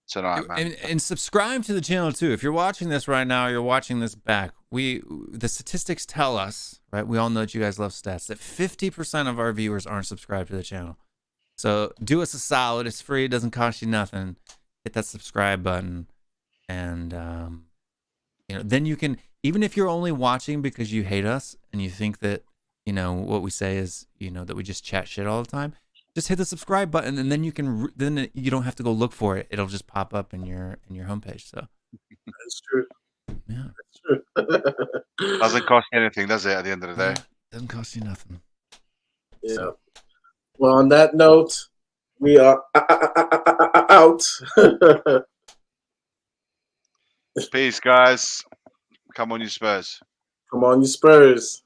tonight, man. And subscribe to the channel too. If you're watching this right now, or you're watching this back, the statistics tell us, right? We all know that you guys love stats, that 50% of our viewers aren't subscribed to the channel. So do us a solid. It's free. It doesn't cost you nothing. Hit that subscribe button, and then you can, even if you're only watching because you hate us and you think that what we say is that we just chat shit all the time, just hit the subscribe button, and then you don't have to go look for it. It'll just pop up in your homepage. So that's true. Yeah, that's true. Doesn't cost you anything, does it? At the end of the day. Doesn't cost you nothing. Yeah. So, Well, on that note, we are out. Peace, guys. Come on, you Spurs. Come on, you Spurs.